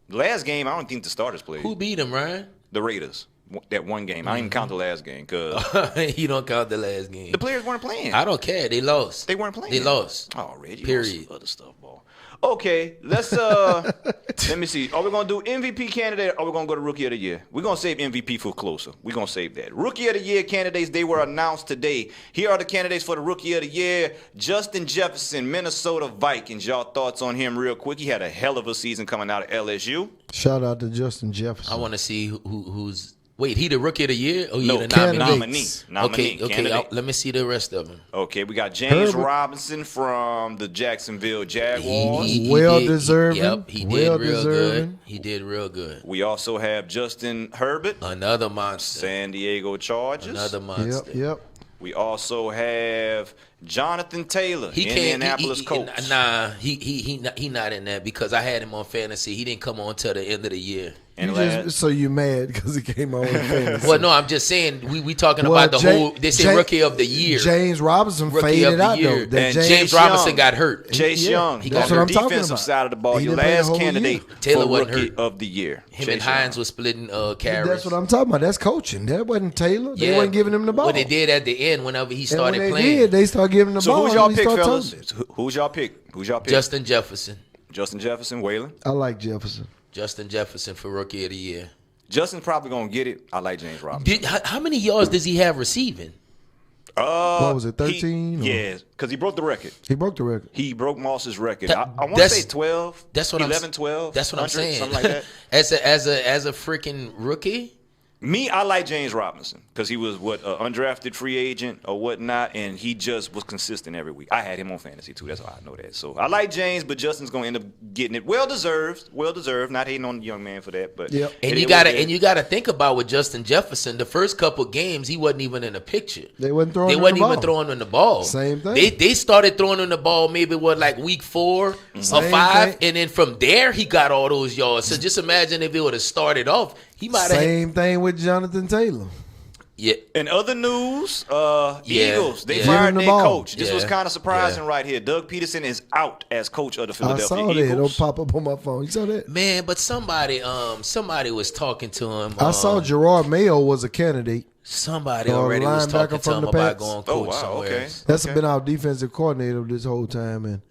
Last game, I don't think the starters played. Who beat them, Ryan? The Raiders. That one game. I didn't even count the last game because You don't count the last game. the players weren't playing. I don't care. They lost. They weren't playing. They lost. Oh, Reggie. Period. Other stuff, ball. Okay, let's let me see. Are we gonna do MVP candidate or are we gonna go to Rookie of the Year? We're gonna save MVP for closer. We're gonna save that. Rookie of the Year candidates, they were announced today. Here are the candidates for the Rookie of the Year. Justin Jefferson, Minnesota Vikings. Y'all thoughts on him real quick? He had a hell of a season coming out of LSU. Shout out to Justin Jefferson. I want to see who's. Wait, he the rookie of the year? Or he No, the candidates. nominee. Okay. Candidate. Let me see the rest of them. Okay, we got James Herbert. Robinson from the Jacksonville Jaguars. Well did- deserving. Yep, he Well did real deserving. good. He did real good. We also have Justin Herbert, Another monster. San Diego Chargers. Another monster. Yep. We also have Jonathan Taylor, He can't. Indianapolis Colts. Nah, he not in that because I had him on fantasy. He didn't come on till the end of the year. And So you mad because he came on with fantasy. Well, no, I'm just saying we talking Well, about the whole. They say rookie of the year. James Robinson Rookie of faded the out year. though. And James Chase Robinson Young. got hurt. Chase Yeah, Young, he that's got what on I'm the talking defensive about. side of the ball. He Your didn't play a last whole candidate year. Taylor for wasn't Rookie hurt. of the Year. Him Chase and Hines Young. was splitting carries. That's what I'm talking about. That's coaching. That wasn't Taylor. They wasn't giving him the ball. What they did at the end, whenever he And started when they playing, did, they started giving the So ball. who's y'all and he pick, started fellas? tossing. Who's y'all pick? Who's y'all pick? Justin Jefferson. Justin Jefferson, Waylon. I like Jefferson. Justin Jefferson for rookie of the year. Justin's probably gonna get it. I like James Robinson. How many yards does he have receiving? What was it, 13 or- Yeah, because he broke the record. He broke the record. He broke Moss's record. That- I want to that's- say 12. That's what 11, I'm 12. That's what I'm 100, saying. Something like that. as a freaking rookie. Me, I like James Robinson because he was undrafted free agent or whatnot, and he just was consistent every week. I had him on fantasy too. That's why I know that. So I like James, but Justin's gonna end up getting it. Well deserved. Well deserved. Not hating on the young man for that, but Yep. And it you is gotta what it is. and you gotta think about with Justin Jefferson. The first couple games, he wasn't even in the picture. They wasn't throwing They him wasn't the even ball. throwing him the ball. Same thing. They started throwing him the ball maybe like week 4 or Same 5, thing. and then from there he got all those yards. So just imagine if it would have started off, he might have. Same thing with Jonathan Taylor. Yeah. In other news, Eagles, they yeah. fired Give him the their ball. coach. This was Yeah. kind of surprising Yeah. right here. Doug Peterson is out as coach of the I Philadelphia saw that. Eagles. It'll pop up on my phone. You saw that? Man, but somebody was talking to him. I saw Gerard Mayo was a candidate. Somebody the already was linebacker talking to from him the about Pats. going Oh, coach wow, somewhere. okay. That's been our defensive coordinator this whole time. And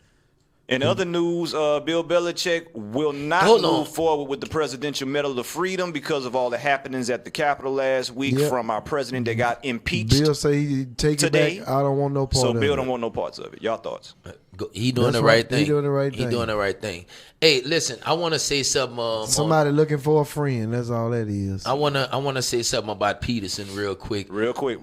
In other news, Bill Belichick will not Hold on. move forward with the Presidential Medal of Freedom because of all the happenings at the Capitol last week Yep. from our president that got impeached. Bill say he take Today, it back. I don't want no part So of Bill it. don't want no parts of it. Y'all thoughts? He doing That's the right. right thing. He doing the right He thing. doing the right thing. Hey, listen, I want to say something. Somebody looking for a friend. That's all that is. I wanna say something about Peterson real quick. Real quick.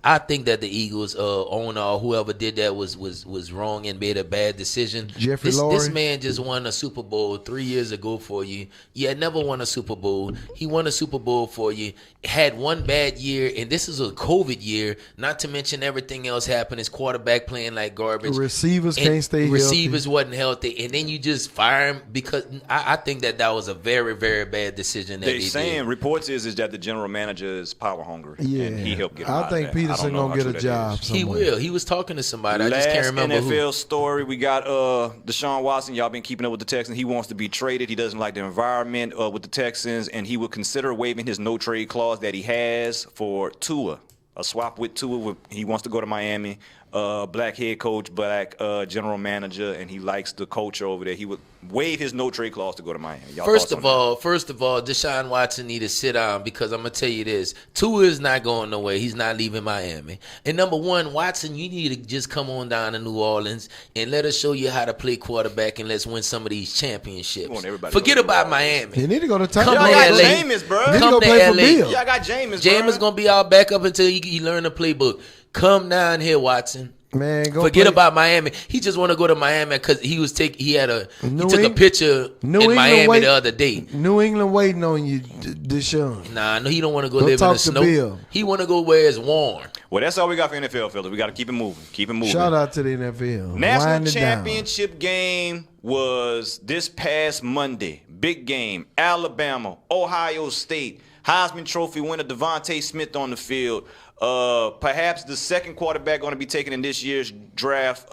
I think that the Eagles owner or whoever did that was wrong and made a bad decision. Jeffrey This Lurie? man just won a Super Bowl 3 years ago for you. Yeah, never won a Super Bowl. He won a Super Bowl for you. Had one bad year, and this is a COVID year. Not to mention everything else happened. His quarterback playing like garbage. Receivers And can't stay Receivers healthy. wasn't healthy, and then you just fire him because I think that was a very, very bad decision. That They they saying did. reports is that the general manager is power hungry. Yeah, and he helped get him I out of think that. Peterson don't know gonna how get true a that job. is. He somewhere. will. He was talking to somebody. I just Last can't remember NFL who. story, we got Deshaun Watson. Y'all been keeping up with the Texans. He wants to be traded. He doesn't like the environment with the Texans, and he would consider waiving his no trade clause that he has for Tua. A swap with Tua. He wants to go to Miami. black head coach, black general manager, and he likes the culture over there. He would waive his no trade clause to go to Miami. First of all, Deshaun Watson need to sit down because I'm gonna tell you this: Tua is not going nowhere. He's not leaving Miami. And number one, Watson, you need to just come on down to New Orleans and let us show you how to play quarterback and let's win some of these championships. Forget about Miami. You need to go to Tampa. Y'all got Jameis, bro. Come to LA. Y'all got Jameis. Jameis gonna be our backup until he learn the playbook. Come down here, Watson. Man, forget about Miami. He just want to go to Miami because he took a picture in Miami the other day. New England waiting on you, Deshaun. Nah, no, he don't want to go live in the snow. Bill. He want to go where it's warm. Well, that's all we got for NFL, fellas. We got to keep it moving. Keep it moving. Shout out to the NFL. National championship game was this past Monday. Big game. Alabama, Ohio State. Heisman Trophy winner Devontae Smith on the field. Perhaps the second quarterback going to be taken in this year's draft,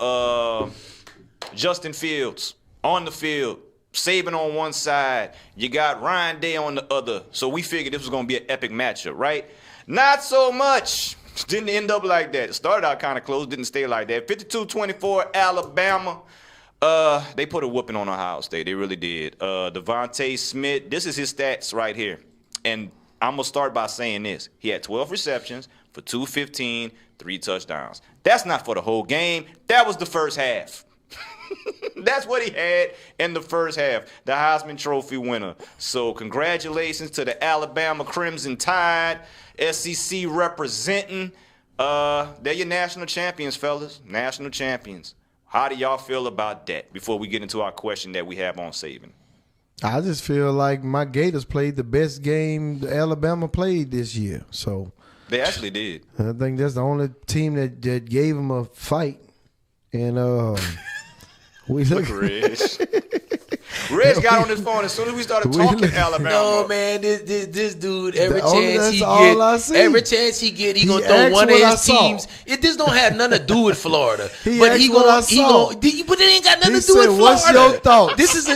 Justin Fields on the field, Saban on one side. You got Ryan Day on the other. So we figured this was going to be an epic matchup, right? Not so much. Didn't end up like that. It started out kind of close, didn't stay like that. 52-24 Alabama. They put a whooping on Ohio State. They really did. Devontae Smith, this is his stats right here. And I'm going to start by saying this. He had 12 receptions for 215, 3 touchdowns. That's not for the whole game. That was the first half. That's what he had in the first half. The Heisman Trophy winner. So congratulations to the Alabama Crimson Tide. SEC representing. They're your national champions, fellas. National champions. How do y'all feel about that before we get into our question that we have on Saban? I just feel like my Gators played the best game Alabama played this year. So they actually did. I think that's the only team that gave them a fight. And we look Reg got on his phone as soon as we started talking Alabama. No, man, this dude, every chance he get, he gonna throw one of his teams. This don't have nothing to do with Florida. But it ain't got nothing to do with Florida. What's your thoughts? This is the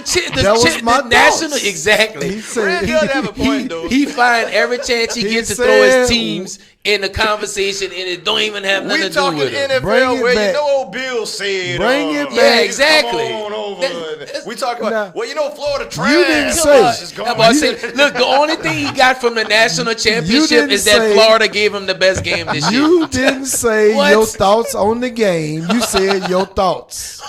national. Exactly. Reg does have a point, though. He find every chance he gets to throw his teams in the conversation, and it don't even have nothing to do with it. NFL where you know old Bill said. Bring it back. Yeah, exactly. Come on over. We talk about, Florida trash. You didn't say. Look, the only thing he got from the national championship is that Florida gave him the best game this year. You didn't say your thoughts on the game. You said your thoughts.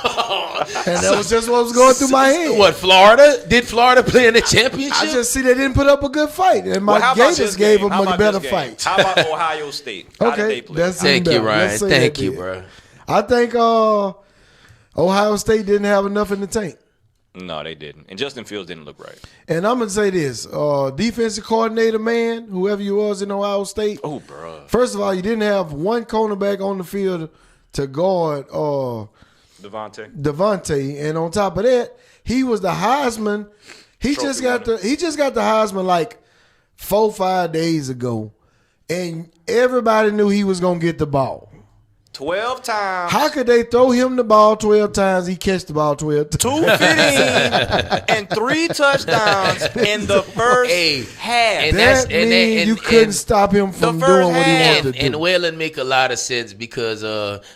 And that was just what was going through my head. What, Florida? Did Florida play in the championship? I just see they didn't put up a good fight. And my Gators gave them a better fight. How about Ohio State? How did they play? Thank you, Ryan. Thank you, bro. I think Ohio State didn't have enough in the tank. No, they didn't. And Justin Fields didn't look right. And I'm going to say this. Defensive coordinator, man, whoever you was in Ohio State. Oh, bro. First of all, you didn't have one cornerback on the field to guard Devontae. And on top of that, he was the Heisman. He just got the Heisman like 4-5 days ago. And everybody knew he was going to get the ball. 12 times. How could they throw him the ball 12 times? He catch the ball 12 times. 215 and 3 touchdowns in the first half. And that means you couldn't stop him from doing what he wanted to do. And Whalen make a lot of sense because,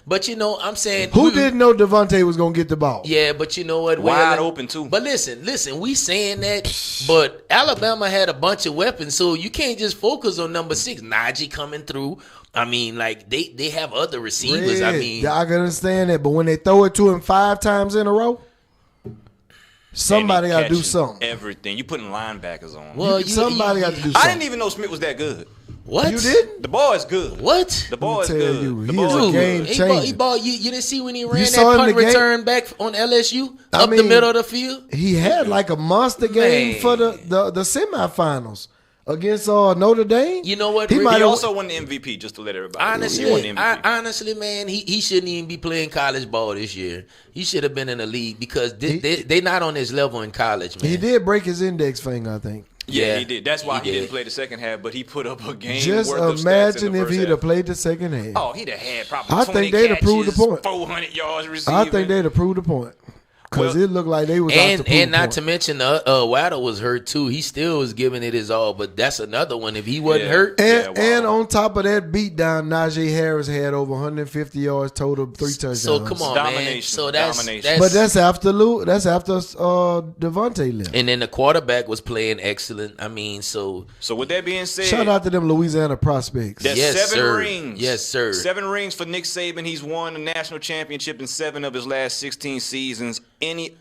but I'm saying. Who didn't know Devontae was going to get the ball? Yeah, but you know what? Wide open, too. But listen, we saying that, but Alabama had a bunch of weapons, so you can't just focus on number 6. Najee coming through. I mean, like, they have other receivers. Red, I mean, I can understand that, but when they throw it to him 5 times in a row, somebody got to do something. Everything. You putting linebackers on. Well, somebody got to do something. I didn't even know Smith was that good. What? You didn't? The ball is good. What? The ball is good. He is a game changer. He ball, you didn't see when he ran that punt return back on LSU up the middle of the field? He had like a monster game for the semifinals. Against Notre Dame, you know what? He also won the MVP. Just to let everybody know. Honestly, man, he shouldn't even be playing college ball this year. He should have been in the league because they not on his level in college, man. He did break his index finger, I think. Yeah, he did. That's why he didn't play the second half, but he put up a game. Just worth imagine of if he'd have played the second half. Oh, he'd have had probably 20 I think they'd have proved the point. 400 yards receiving. I think they'd have proved the point. Because it looked like they was out to and not to mention Waddle was hurt too. He still was giving it his all, but that's another one. If he wasn't hurt, and on top of that beatdown, Najee Harris had over 150 yards total, 3 touchdowns. So come on, man. So that's but that's after Devontae left. And then the quarterback was playing excellent. I mean, so with that being said, shout out to them Louisiana prospects. That's yes, 7 sir. rings. Yes, sir. 7 rings for Nick Saban. He's won a national championship in 7 of his last 16 seasons.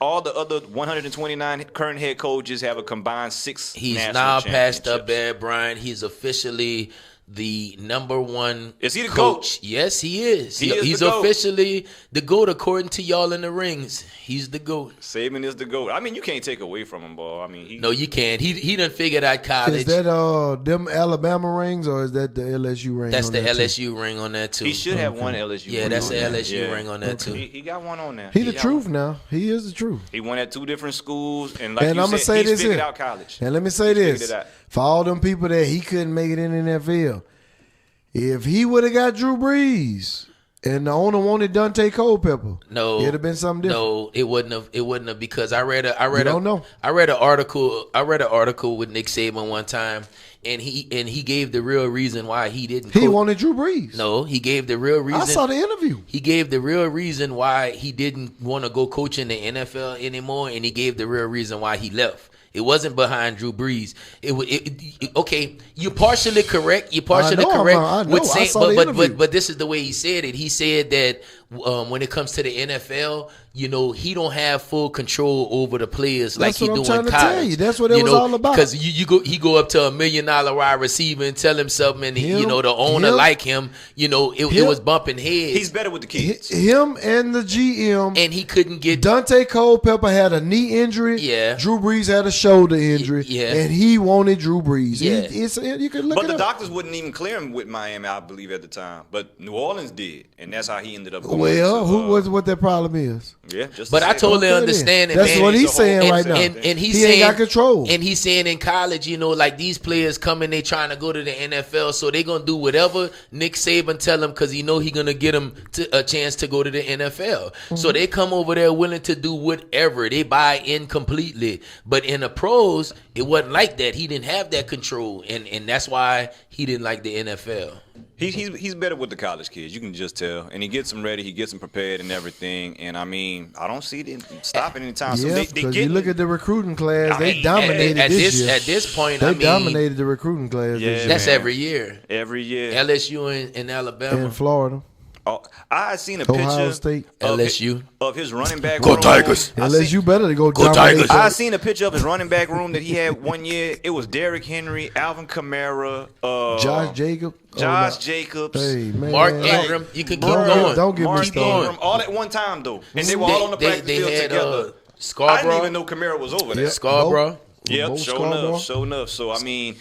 All the other 129 current head coaches have a combined 6 He's national now championships. passed up Bear Bryant. He's officially the number 1 Is he the coach. GOAT? Yes, he is. He's the GOAT. officially the GOAT according to y'all in the rings. He's the GOAT. Saban is the GOAT. I mean, you can't take away from him, boy. I mean, No, you can't. He done figured out college. Is that them Alabama rings or is that the LSU ring? That's on the that LSU ring on that too. he should have one LSU. Yeah, ring that's on the there. LSU ring on that too. He got one on there. He the got truth one. now. He is the truth. He went at 2 different schools, and like And you I'm gonna said, say he's this figured here. out college. And let me say He's figured this it out. for all them people that he couldn't make it in the NFL. If he would have got Drew Brees and the owner wanted Dante Culpepper, No, it'd have been something different. No, it wouldn't have. It wouldn't have because I read an article with Nick Saban one time, and he gave the real reason why he didn't. He wanted Drew Brees. No, he gave the real reason. I saw the interview. He gave the real reason why he didn't want to go coach in the NFL anymore, and he gave the real reason why he left. It wasn't behind Drew Brees. Okay, you're partially correct. You're partially correct. I know. With I saying, saw the interview. but this is the way he said it. He said that when it comes to the NFL, he don't have full control over the players like he do in college. Tell you. That's what it was all about. Because he go up to $1 million wide receiver and tell him something, and the owner like him. It was bumping heads. He's better with the kids. Him and the GM. And he couldn't get Dante Culpepper had a knee injury. Yeah. Drew Brees had a shoulder injury. Yeah. And he wanted Drew Brees. Yeah. You can look But it the up. doctors wouldn't even clear him with Miami, I believe, at the time. But New Orleans did, and that's how he ended up going. Well, who was what their problem is? Yeah, just. But I totally understand it. That's man. what he's saying right now. And he's he saying, ain't got control. And he's saying in college, like these players coming, they trying to go to the NFL, so they gonna do whatever Nick Saban tell them because he gonna get them a chance to go to the NFL. Mm-hmm. So they come over there willing to do whatever. They buy in completely. But in the pros, it wasn't like that. He didn't have that control, and that's why he didn't like the NFL. He's better with the college kids. You can just tell, and he gets them ready, he gets them prepared, and everything. And I mean, I don't see them stopping anytime soon. Yeah, because you look at the recruiting class, they dominated at this year. At this point, they dominated the recruiting class. Yeah, this year. That's every year. Every year. LSU and Alabama. In Florida. Oh, I had seen a Ohio picture State. of LSU. of his running back Go room. Tigers. LSU better to go Go dominate. Tigers. I seen a picture of his running back room that he had one year. It was Derrick Henry, Alvin Kamara, Josh Jacobs. Jacobs, Hey, man. Mark Ingram. You can keep Bro, going. don't get me Mark started. Ingram, all at one time though, and they were all on the practice field had, together. I Scarborough. didn't even know Kamara was over there. Yep. Scarborough. Yep, Bo sure Scarborough. enough, sure enough. So I mean,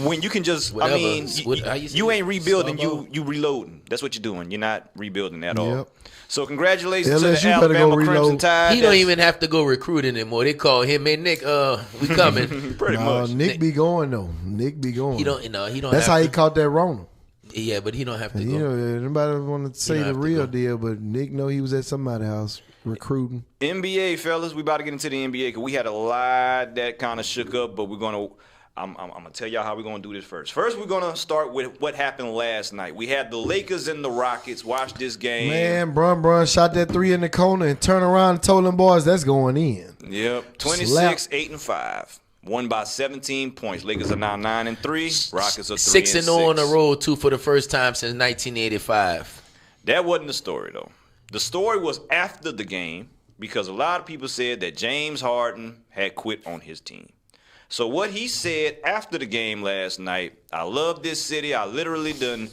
when you can just, Whatever. I mean, How you say you it? ain't rebuilding, Scarborough. you reloading. That's what you're doing. You're not rebuilding at all. Yep. So congratulations to LSU the better go Alabama reload. Crimson Tide. He don't even have to go recruit anymore. They call him, "Hey Nick, we coming." pretty much. Nick be going though. Nick be going. He don't. No, he don't. That's have how he to. caught that Rona. Yeah, but he don't have to You go. know, nobody want to say don't the have to real go. deal, but Nick know he was at somebody's house recruiting. NBA, fellas, we about to get into the NBA because we had a lot that kind of shook up, but we're gonna. I'm gonna tell y'all how we're gonna do this first. First, we're gonna start with what happened last night. We had the Lakers and the Rockets. Watch this game. Man, Brun shot that 3 in the corner and turned around and told them boys that's going in. Yep, 26, 8-5. Won by 17 points. Lakers are now 9-3. Rockets are 3-6. 6-0 on the road too for the first time since 1985. That wasn't the story though. The story was after the game because a lot of people said that James Harden had quit on his team. So what he said after the game last night, I love this city. I've literally done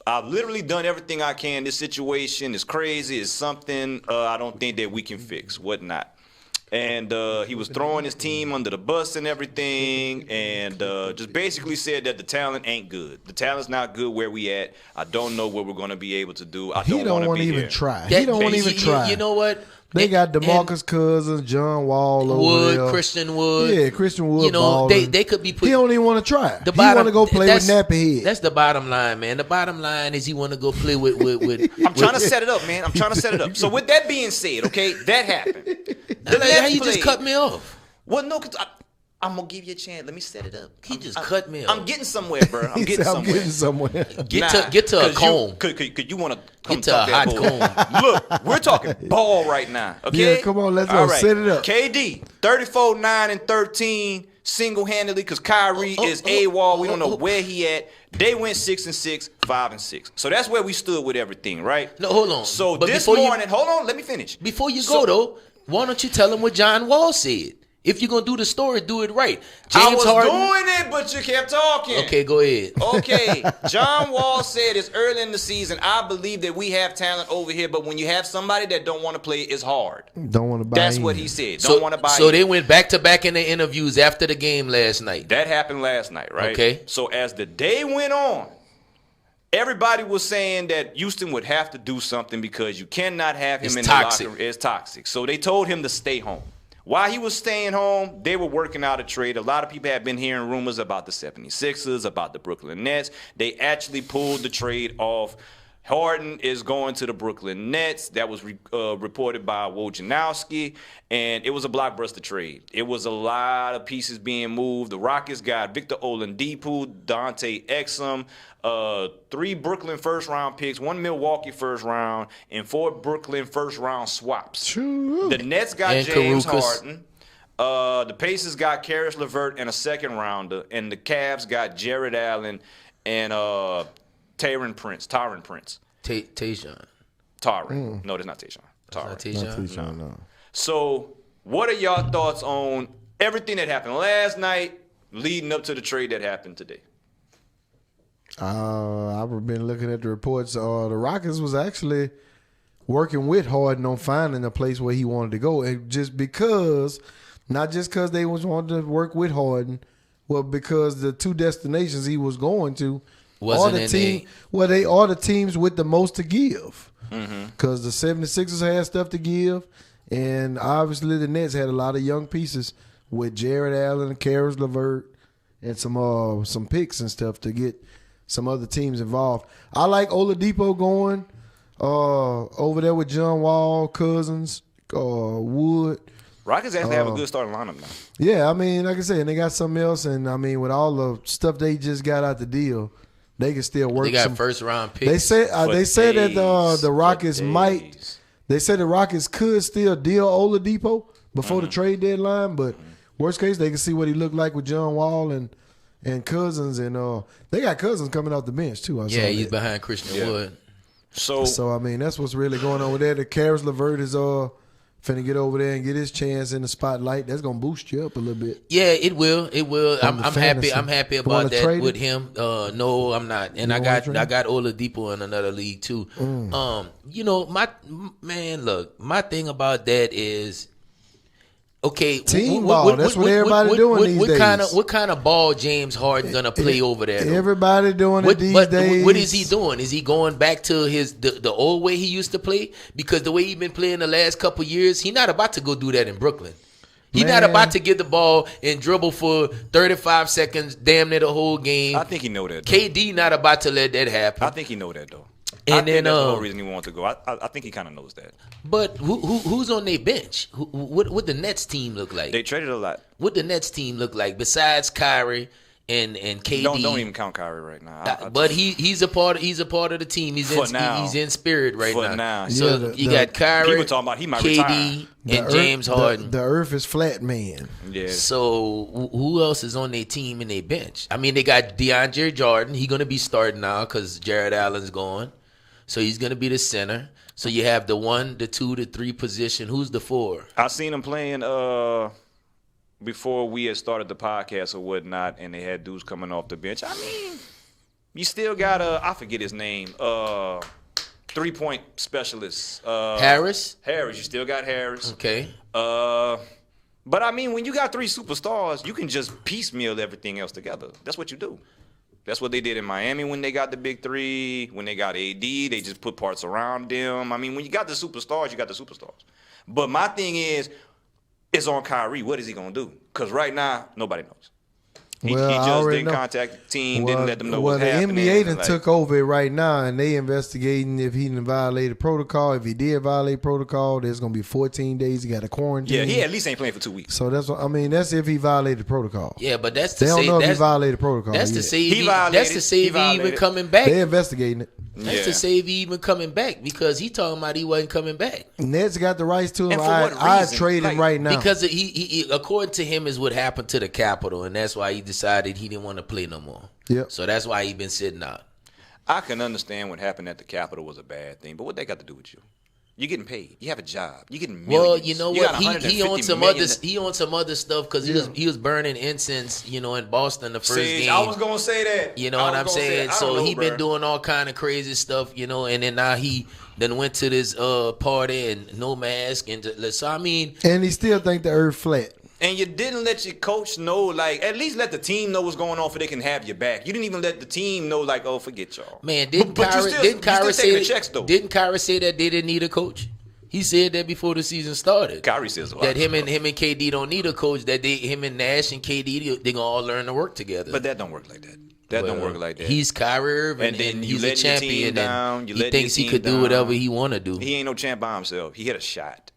everything I can. This situation is crazy. It's something I don't think that we can fix, whatnot. And he was throwing his team under the bus and everything, and just basically said that the talent ain't good. The talent's not good where we at. I don't know what we're going to be able to do. I He don't want want to to be even here. try. He don't want to even try. You know what? They got DeMarcus Cousins, John Wall, Wood, over there. Christian Wood. Yeah, Christian Wood. You know, balling. they could be put. He don't even want to try. The He want to go play with nappy head. That's the bottom line, man. The bottom line is he want to go play with. I'm trying to set it up, man. I'm trying to set it up. So with that being said, okay, that happened. How you just cut me off? Well, no, because I'm going to give you a chance. Let me set it up. He just cut me off. I'm getting somewhere, bro. I'm getting somewhere. Get to a comb. Could you want to come Get to a hot comb. Look, we're talking ball right now, okay? Yeah, come on, let's go. Set it up. KD, 34, 9, and 13 single-handedly because Kyrie is AWOL. We don't know where he at. They went 6-6, 5-6. So that's where we stood with everything, right? No, hold on. So but this morning, hold on, let me finish. Before you go, though, why don't you tell him what John Wall said? If you're going to do the story, do it right. James Harden doing it, but you kept talking. Okay, go ahead. Okay, John Wall said it's early in the season. I believe that we have talent over here, but when you have somebody that don't want to play, it's hard. Don't want to buy That's in. what he said. Don't want to buy So in. they went back-to-back in the interviews after the game last night. That happened last night, right? Okay. So as the day went on, everybody was saying that Houston would have to do something because you cannot have him in the locker room. It's toxic. So they told him to stay home. While he was staying home, they were working out a trade. A lot of people have been hearing rumors about the 76ers, about the Brooklyn Nets. They actually pulled the trade off. Harden is going to the Brooklyn Nets. That was reported by Wojnarowski, and it was a blockbuster trade. It was a lot of pieces being moved. The Rockets got Victor Oladipo, Dante Exum, 3 Brooklyn first-round picks, 1 Milwaukee first-round, and 4 Brooklyn first-round swaps. True. The Nets got And James Carucas. Harden. The Pacers got Karis LeVert and a second-rounder, and the Cavs got Jared Allen and Tyron Prince. Tayshaun. Tyron. No, that's not Tayshaun. Tyron. Not Tayshaun. No. So, what are y'all thoughts on everything that happened last night leading up to the trade that happened today? I've been looking at the reports. The Rockets was actually working with Harden on finding a place where he wanted to go, and not just because they was wanting to work with Harden, well, because the 2 destinations he was going to are the teams with the most to give. Because the 76ers had stuff to give, and obviously the Nets had a lot of young pieces with Jared Allen and Karis LeVert and some picks and stuff to get some other teams involved. I like Oladipo going over there with John Wall, Cousins, Wood. Rockets actually have a good starting lineup now. Yeah, I mean, like I said, and they got something else, and I mean, with all the stuff they just got out the deal, they can still work. They got first-round picks. They said that the Rockets might. They said the Rockets could still deal Oladipo before the trade deadline, but worst case, they can see what he looked like with John Wall and Cousins, and they got Cousins coming off the bench too. He's behind Christian Wood. So I mean, that's what's really going on with that. The Karis LeVert is finna get over there and get his chance in the spotlight. That's gonna boost you up a little bit. Yeah, it will. It will. I'm happy. I'm happy about that with him. No, I'm not. And I got Oladipo in another league too. My thing about that is, okay, team ball. That's what everybody doing these days. What kind of ball James Harden gonna play over there? Everybody doing it these days. What is he doing? Is he going back to the old way he used to play? Because the way he been playing the last couple years, he not about to go do that in Brooklyn. He not about to get the ball and dribble for 35 seconds, damn near the whole game. I think he know that. KD not about to let that happen. I think he know that though. And I then think that's the whole reason he wanted to go. I think he kind of knows that. But who's on their bench? What the Nets team look like? They traded a lot. What the Nets team look like besides Kyrie and KD? Don't even count Kyrie right now. But he's a part of the team. He's in spirit right now. So you got Kyrie, people talking about he might KD, and James Harden. The earth is flat, man. Yeah. So who else is on their team and their bench? I mean, they got DeAndre Jordan. He's gonna be starting now because Jared Allen's gone. So he's going to be the center. So you have the 1, the 2, the 3 position. Who's the 4? I seen him playing before we had started the podcast or whatnot, and they had dudes coming off the bench. I mean, you still got I forget his name, 3-point specialist. Harris? Harris. You still got Harris. Okay. But, I mean, when you got 3 superstars, you can just piecemeal everything else together. That's what you do. That's what they did in Miami when they got the big three. When they got AD, they just put parts around them. I mean, when you got the superstars, you got the superstars. But my thing is, it's on Kyrie. What is he going to do? Because right now, nobody knows. He just didn't contact the team, didn't let them know what's happening. The NBA done took over it right now, and they investigating if he didn't violate protocol. If he did violate protocol, there's going to be 14 days. He got a quarantine. Yeah, he at least ain't playing for 2 weeks. So that's what I mean. That's if he violated protocol. Yeah, but that's to they say don't know if he that's, violated protocol. that's yet. to say that's to say if he even coming back. They're investigating it. That's to say if he even coming back because he talking about he wasn't coming back. Nets got the rights to him. And for what I reason? trade him right now Because he according to him is what happened to the Capitol, and that's why he decided he didn't want to play no more. Yep. So that's why he been sitting out. I can understand what happened at the Capitol was a bad thing, but what they got to do with you? You're getting paid. You have a job. You're getting millions. Well, you know what? He on some million. other stuff because he was burning incense, in Boston the first game. I was gonna say that. You know what I'm saying? So he been doing all kind of crazy stuff, and then now he then went to this party and no mask and so I mean, and he still think the earth flat. And you didn't let your coach know, at least let the team know what's going on so they can have your back. You didn't even let the team know, oh, forget y'all. Man, didn't Kyrie say that they didn't need a coach? He said that before the season started. Kyrie says a lot that him and KD don't need a coach. That him and Nash and KD they gonna all learn to work together. But that don't work like that. That don't work like that. He's Kyrie Irving, and then he's a champion, and he thinks he could down. do whatever he want to do. He ain't no champ by himself. He hit a shot.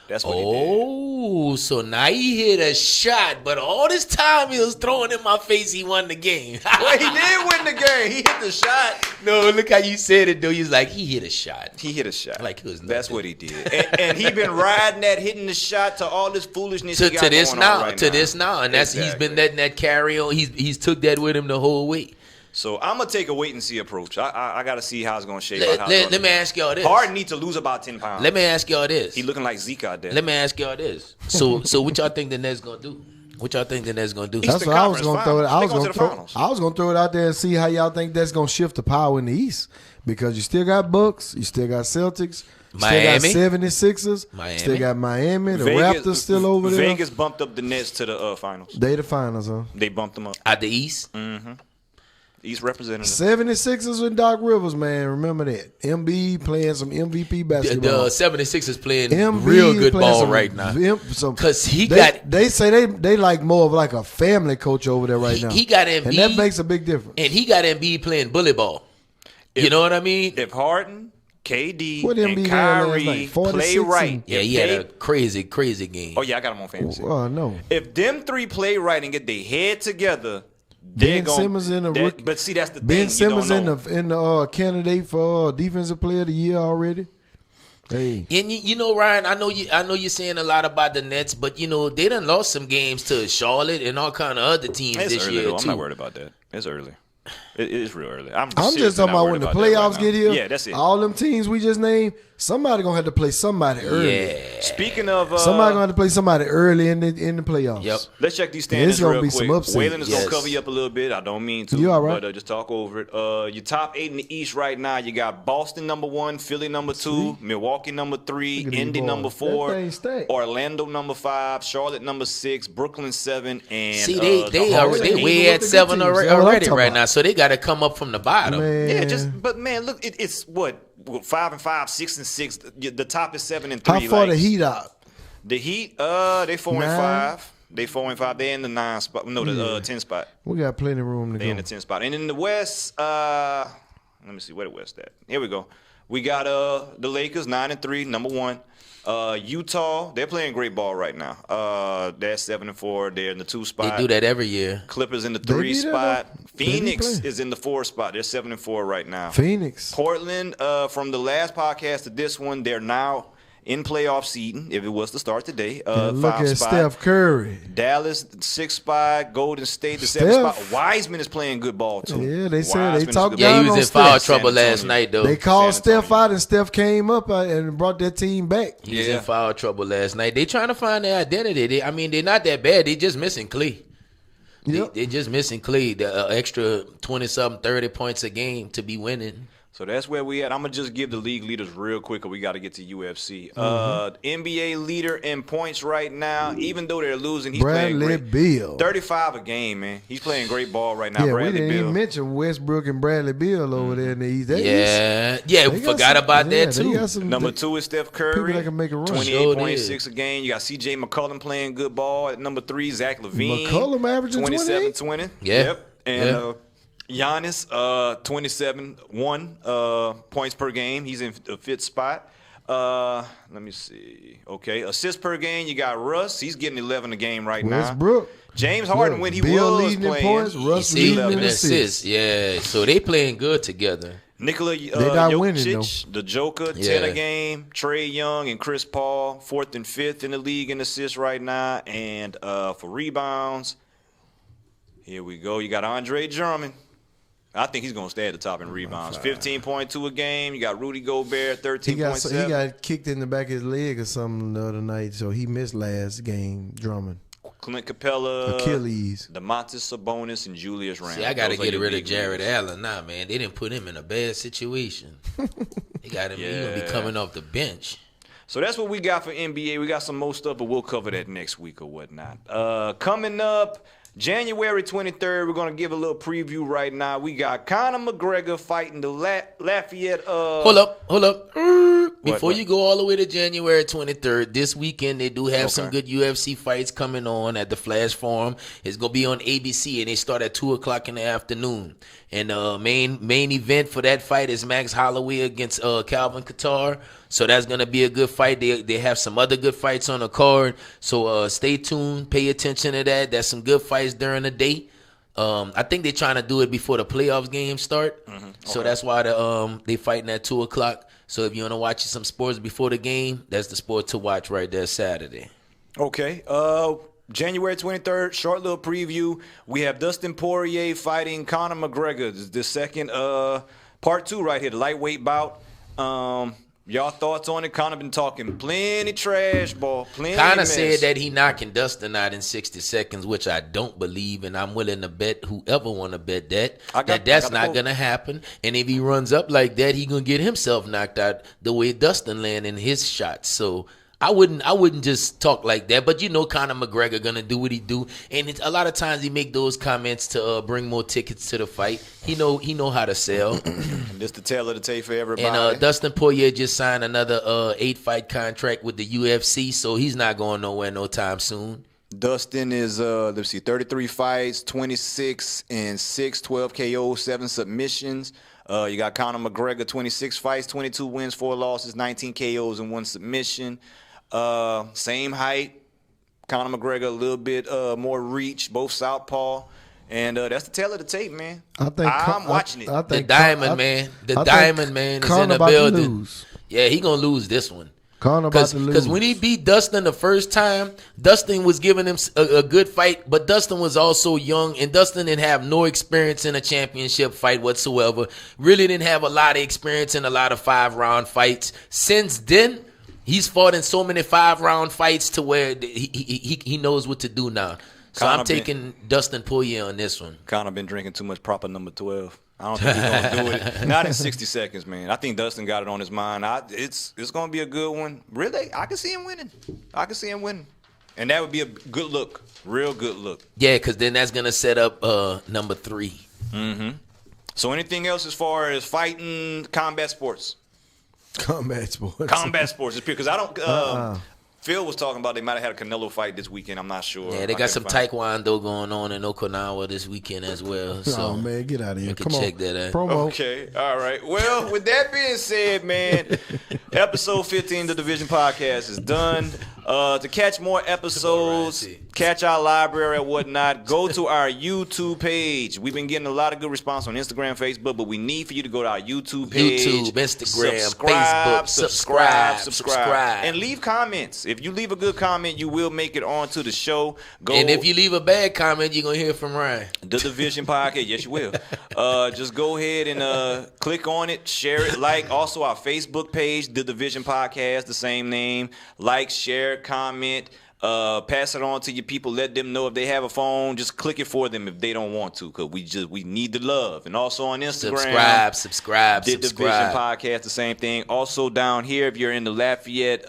That's what he did. So now he hit a shot, but all this time he was throwing in my face he won the game. Well, he did win the game. He hit the shot. No, look how you said it, though. He's like, he hit a shot. He hit a shot. Like it was nothing. That's what he did. And he been riding that, hitting the shot to all this foolishness he got this going now. on right to now. this now. And that's he's been letting that carry on. He's took that with him the whole way. So I'm gonna take a wait and see approach. I gotta see how it's gonna shape out. Let me ask y'all this. Harden need to lose about 10 pounds. Let me ask y'all this. He looking like Zeke out there. Let me ask y'all this. So what y'all think the Nets gonna do? What y'all think the Nets gonna do? That's what I was gonna throw it. I was gonna throw it out there and see how y'all think that's gonna shift the power in the East because you still got Bucks, you still got Celtics. Miami, still got 76ers. Miami. Still got Miami. The Raptors still over there. Vegas bumped up the Nets to the finals. They the finals, huh? They bumped them up. At the East? Mm-hmm. East representative. 76ers with Doc Rivers, man. Remember that. MB playing some MVP basketball. The 76ers playing real good ball right now. Because they say they like more of like a family coach over there right now. He got Embiid. And that makes a big difference. And he got Embiid playing bully ball. You know what I mean? If Harden, KD, and Kyrie play right. Yeah, he had a crazy game. Oh, yeah, I got him on fantasy. Oh, no. If them three play right and get their head together, Ben Simmons in the rookie. But see, that's the thing. Ben Simmons in the candidate for defensive player of the year already. Hey, and Ryan, I know you're saying a lot about the Nets, but they done lost some games to Charlotte and all kind of other teams this year too. I'm not worried about that. It's early. It is real early. I'm just talking about when the playoffs get here. Yeah, that's it. All them teams we just named, somebody gonna have to play somebody early. Yeah. Speaking of, somebody gonna have to play somebody early in the playoffs. Yep. Let's check these standings real quick. Waylon is gonna cover you up a little bit. I don't mean to, you all right. but just talk over it. Your top 8 in the East right now. You got Boston number 1, Philly number 2, Milwaukee number 3, Indy number 4, Orlando number 5, Charlotte number 6, Brooklyn 7, and see they way at 7 already right now, so they got to come up from the bottom. Man. Yeah, man, look, it's what 5-5, 6-6. The top is 7-3. How far the Heat out? The Heat, they 4-5. They 4-5. They're in the 9 spot. No, the 10 spot. We got plenty of room to go. They're in the 10 spot. And in the West, let me see where the West at. Here we go. We got the Lakers 9-3, number 1. Utah, they're playing great ball right now. They're 7-4. They're in the 2 spot. They do that every year. Clippers in the 3 spot. Phoenix is in the 4 spot. They're 7-4 right now. Phoenix. Portland, from the last podcast to this one, they're now in playoff seeding, if it was to start today. Look 5 at spot. Steph Curry. Dallas, 6 spot. Golden State, the 7 spot. Wiseman is playing good ball, too. Yeah, they said they talked Yeah, down he was in foul trouble last night, though. They called Steph out, and Steph came up and brought that team back. He was in foul trouble last night. They trying to find their identity. They're not that bad. They just missing Klay. Yep. They just missing Klay. The extra 20-something, 30 points a game to be winning. So that's where we at. I'm going to just give the league leaders real quick, or we got to get to UFC. NBA leader in points right now, even though they're losing, he's playing great. Beal. 35 a game, man. He's playing great ball right now. Yeah, Bradley we didn't Beal. even mention Westbrook and Bradley Beal over there in the East. We forgot about that, too. Number 2 is Steph Curry. People that can make a run. 28.6 a game. You got C.J. McCollum playing good ball at number 3. Zach LaVine. McCollum averaging 27-20. Yep. And Giannis, 27 points per game. He's in the 5th spot. Let me see. Okay, assists per game. You got Russ. He's getting 11 a game right now. Westbrook. James Harden, when he Bill was leading playing, in points, Russ leading in assists. Yeah, so they playing good together. Nikola not winning, Jokic, the Joker, 10 a game. Trae Young and Chris Paul, 4th and 5th in the league in assists right now. And for rebounds, here we go. You got Andre Drummond. I think he's going to stay at the top in rebounds. 15.2 a game. You got Rudy Gobert, 13.7. He got kicked in the back of his leg or something the other night, so he missed last game, Drummond. Clint Capella, Achilles, DeMontis Sabonis, and Julius Randle. See, I got to get rid of Jared Allen now, man. They didn't put him in a bad situation. They got him. He's going to be coming off the bench. So that's what we got for NBA. We got some more stuff, but we'll cover that next week or whatnot. Coming up, January 23rd, we're going to give a little preview right now. We got Conor McGregor fighting the Lafayette. Hold up. Before you go all the way to January 23rd, this weekend they do have some good UFC fights coming on at the Flash Forum. It's going to be on ABC, and they start at 2 o'clock in the afternoon. And main event for that fight is Max Holloway against Calvin Kattar. So that's going to be a good fight. They have some other good fights on the card. So stay tuned. Pay attention to that. There's some good fights during the day. I think they're trying to do it before the playoffs games start. So that's why they fighting at 2 o'clock. So if you want to watch some sports before the game, that's the sport to watch right there Saturday. Okay. January 23rd, short little preview. We have Dustin Poirier fighting Conor McGregor. The second part 2 right here, the lightweight bout. Y'all thoughts on it? Conor been talking plenty trash, ball. Conor said that he knocking Dustin out in 60 seconds, which I don't believe, and I'm willing to bet whoever want to bet that's not going to happen. And if he runs up like that, he going to get himself knocked out the way Dustin landing his shots. So I wouldn't just talk like that, but Conor McGregor gonna do what he do, and a lot of times he make those comments to bring more tickets to the fight. He know how to sell. This the tale of the tape for everybody. And Dustin Poirier just signed another 8-fight contract with the UFC, so he's not going nowhere no time soon. Dustin is 33 fights, 26 and 6, 12 KOs, 7 submissions. You got Conor McGregor, 26 fights, 22 wins, 4 losses, 19 KOs and 1 submission. Same height. Conor McGregor a little bit more reach, both southpaw. And that's the tale of the tape, man. I'm watching it. The Diamond Man is in the building. Yeah, he going to lose this one. Conor about to lose. Because when he beat Dustin the first time, Dustin was giving him a good fight, but Dustin was also young, and Dustin didn't have no experience in a championship fight whatsoever. Really didn't have a lot of experience in a lot of 5-round fights. Since then, he's fought in so many 5-round fights to where he knows what to do now. So I'm taking Dustin Poirier on this one. Conor been drinking too much proper number 12. I don't think he's going to do it. Not in 60 seconds, man. I think Dustin got it on his mind. It's going to be a good one. Really, I can see him winning. And that would be a good look. Real good look. Yeah, because then that's going to set up number 3. Mm-hmm. So anything else as far as fighting, combat sports? Combat sports. Because I don't Phil was talking about they might have had a Canelo fight this weekend. I'm not sure. Yeah, they got some taekwondo going on in Okinawa this weekend as well. So oh, man, get out of here. Come check that out. Promo. Okay, all right. Well, with that being said, man, episode 15 of the Division Podcast is done. To catch more episodes, catch our library and whatnot, go to our YouTube page. We've been getting a lot of good response on Instagram, Facebook, but we need for you to go to our YouTube page. YouTube, Instagram, Facebook. Subscribe. And leave comments. If you leave a good comment, you will make it onto the show. And if you leave a bad comment, you're going to hear from Ryan. The Division Podcast. Yes, you will. Just go ahead and click on it, share it, like. Also, our Facebook page, The Division Podcast, the same name. Like, share, comment. Pass it on to your people. Let them know if they have a phone. Just click it for them if they don't want to, because we need the love. And also on Instagram, subscribe. Division Podcast, the same thing. Also down here, if you're in the Lafayette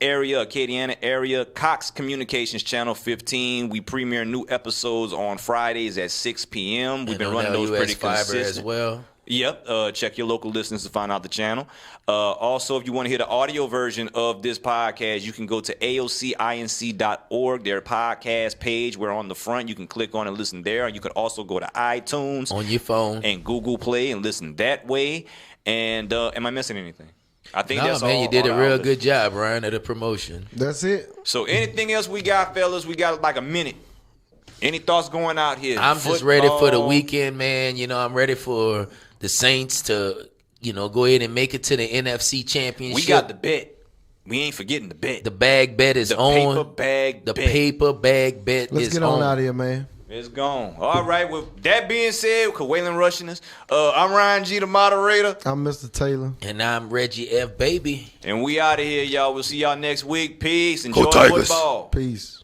area, Acadiana area, Cox Communications Channel 15. We premiere new episodes on Fridays at 6 p.m. We've been running those pretty consistent as well. Yep. Check your local listeners to find out the channel. Also, if you want to hear the audio version of this podcast, you can go to aocinc.org, their podcast page. We're on the front. You can click on and listen there. You can also go to iTunes on your phone and Google Play and listen that way. And am I missing anything? I think that's all. You did a real good job, Ryan, at the promotion. That's it. So anything else we got, fellas? We got like a minute. Any thoughts going out here? I'm just ready for the weekend, man. I'm ready for the Saints to, go ahead and make it to the NFC Championship. We got the bet. We ain't forgetting the bet. The bag bet is on. Paper bag bet. Paper bag bet Let's is get on out of here, man. It's gone. All right. With that being said, because Waylon rushing us, I'm Ryan G, the moderator. I'm Mr. Taylor. And I'm Reggie F. Baby. And we out of here, y'all. We'll see y'all next week. Peace. Enjoy football. Peace.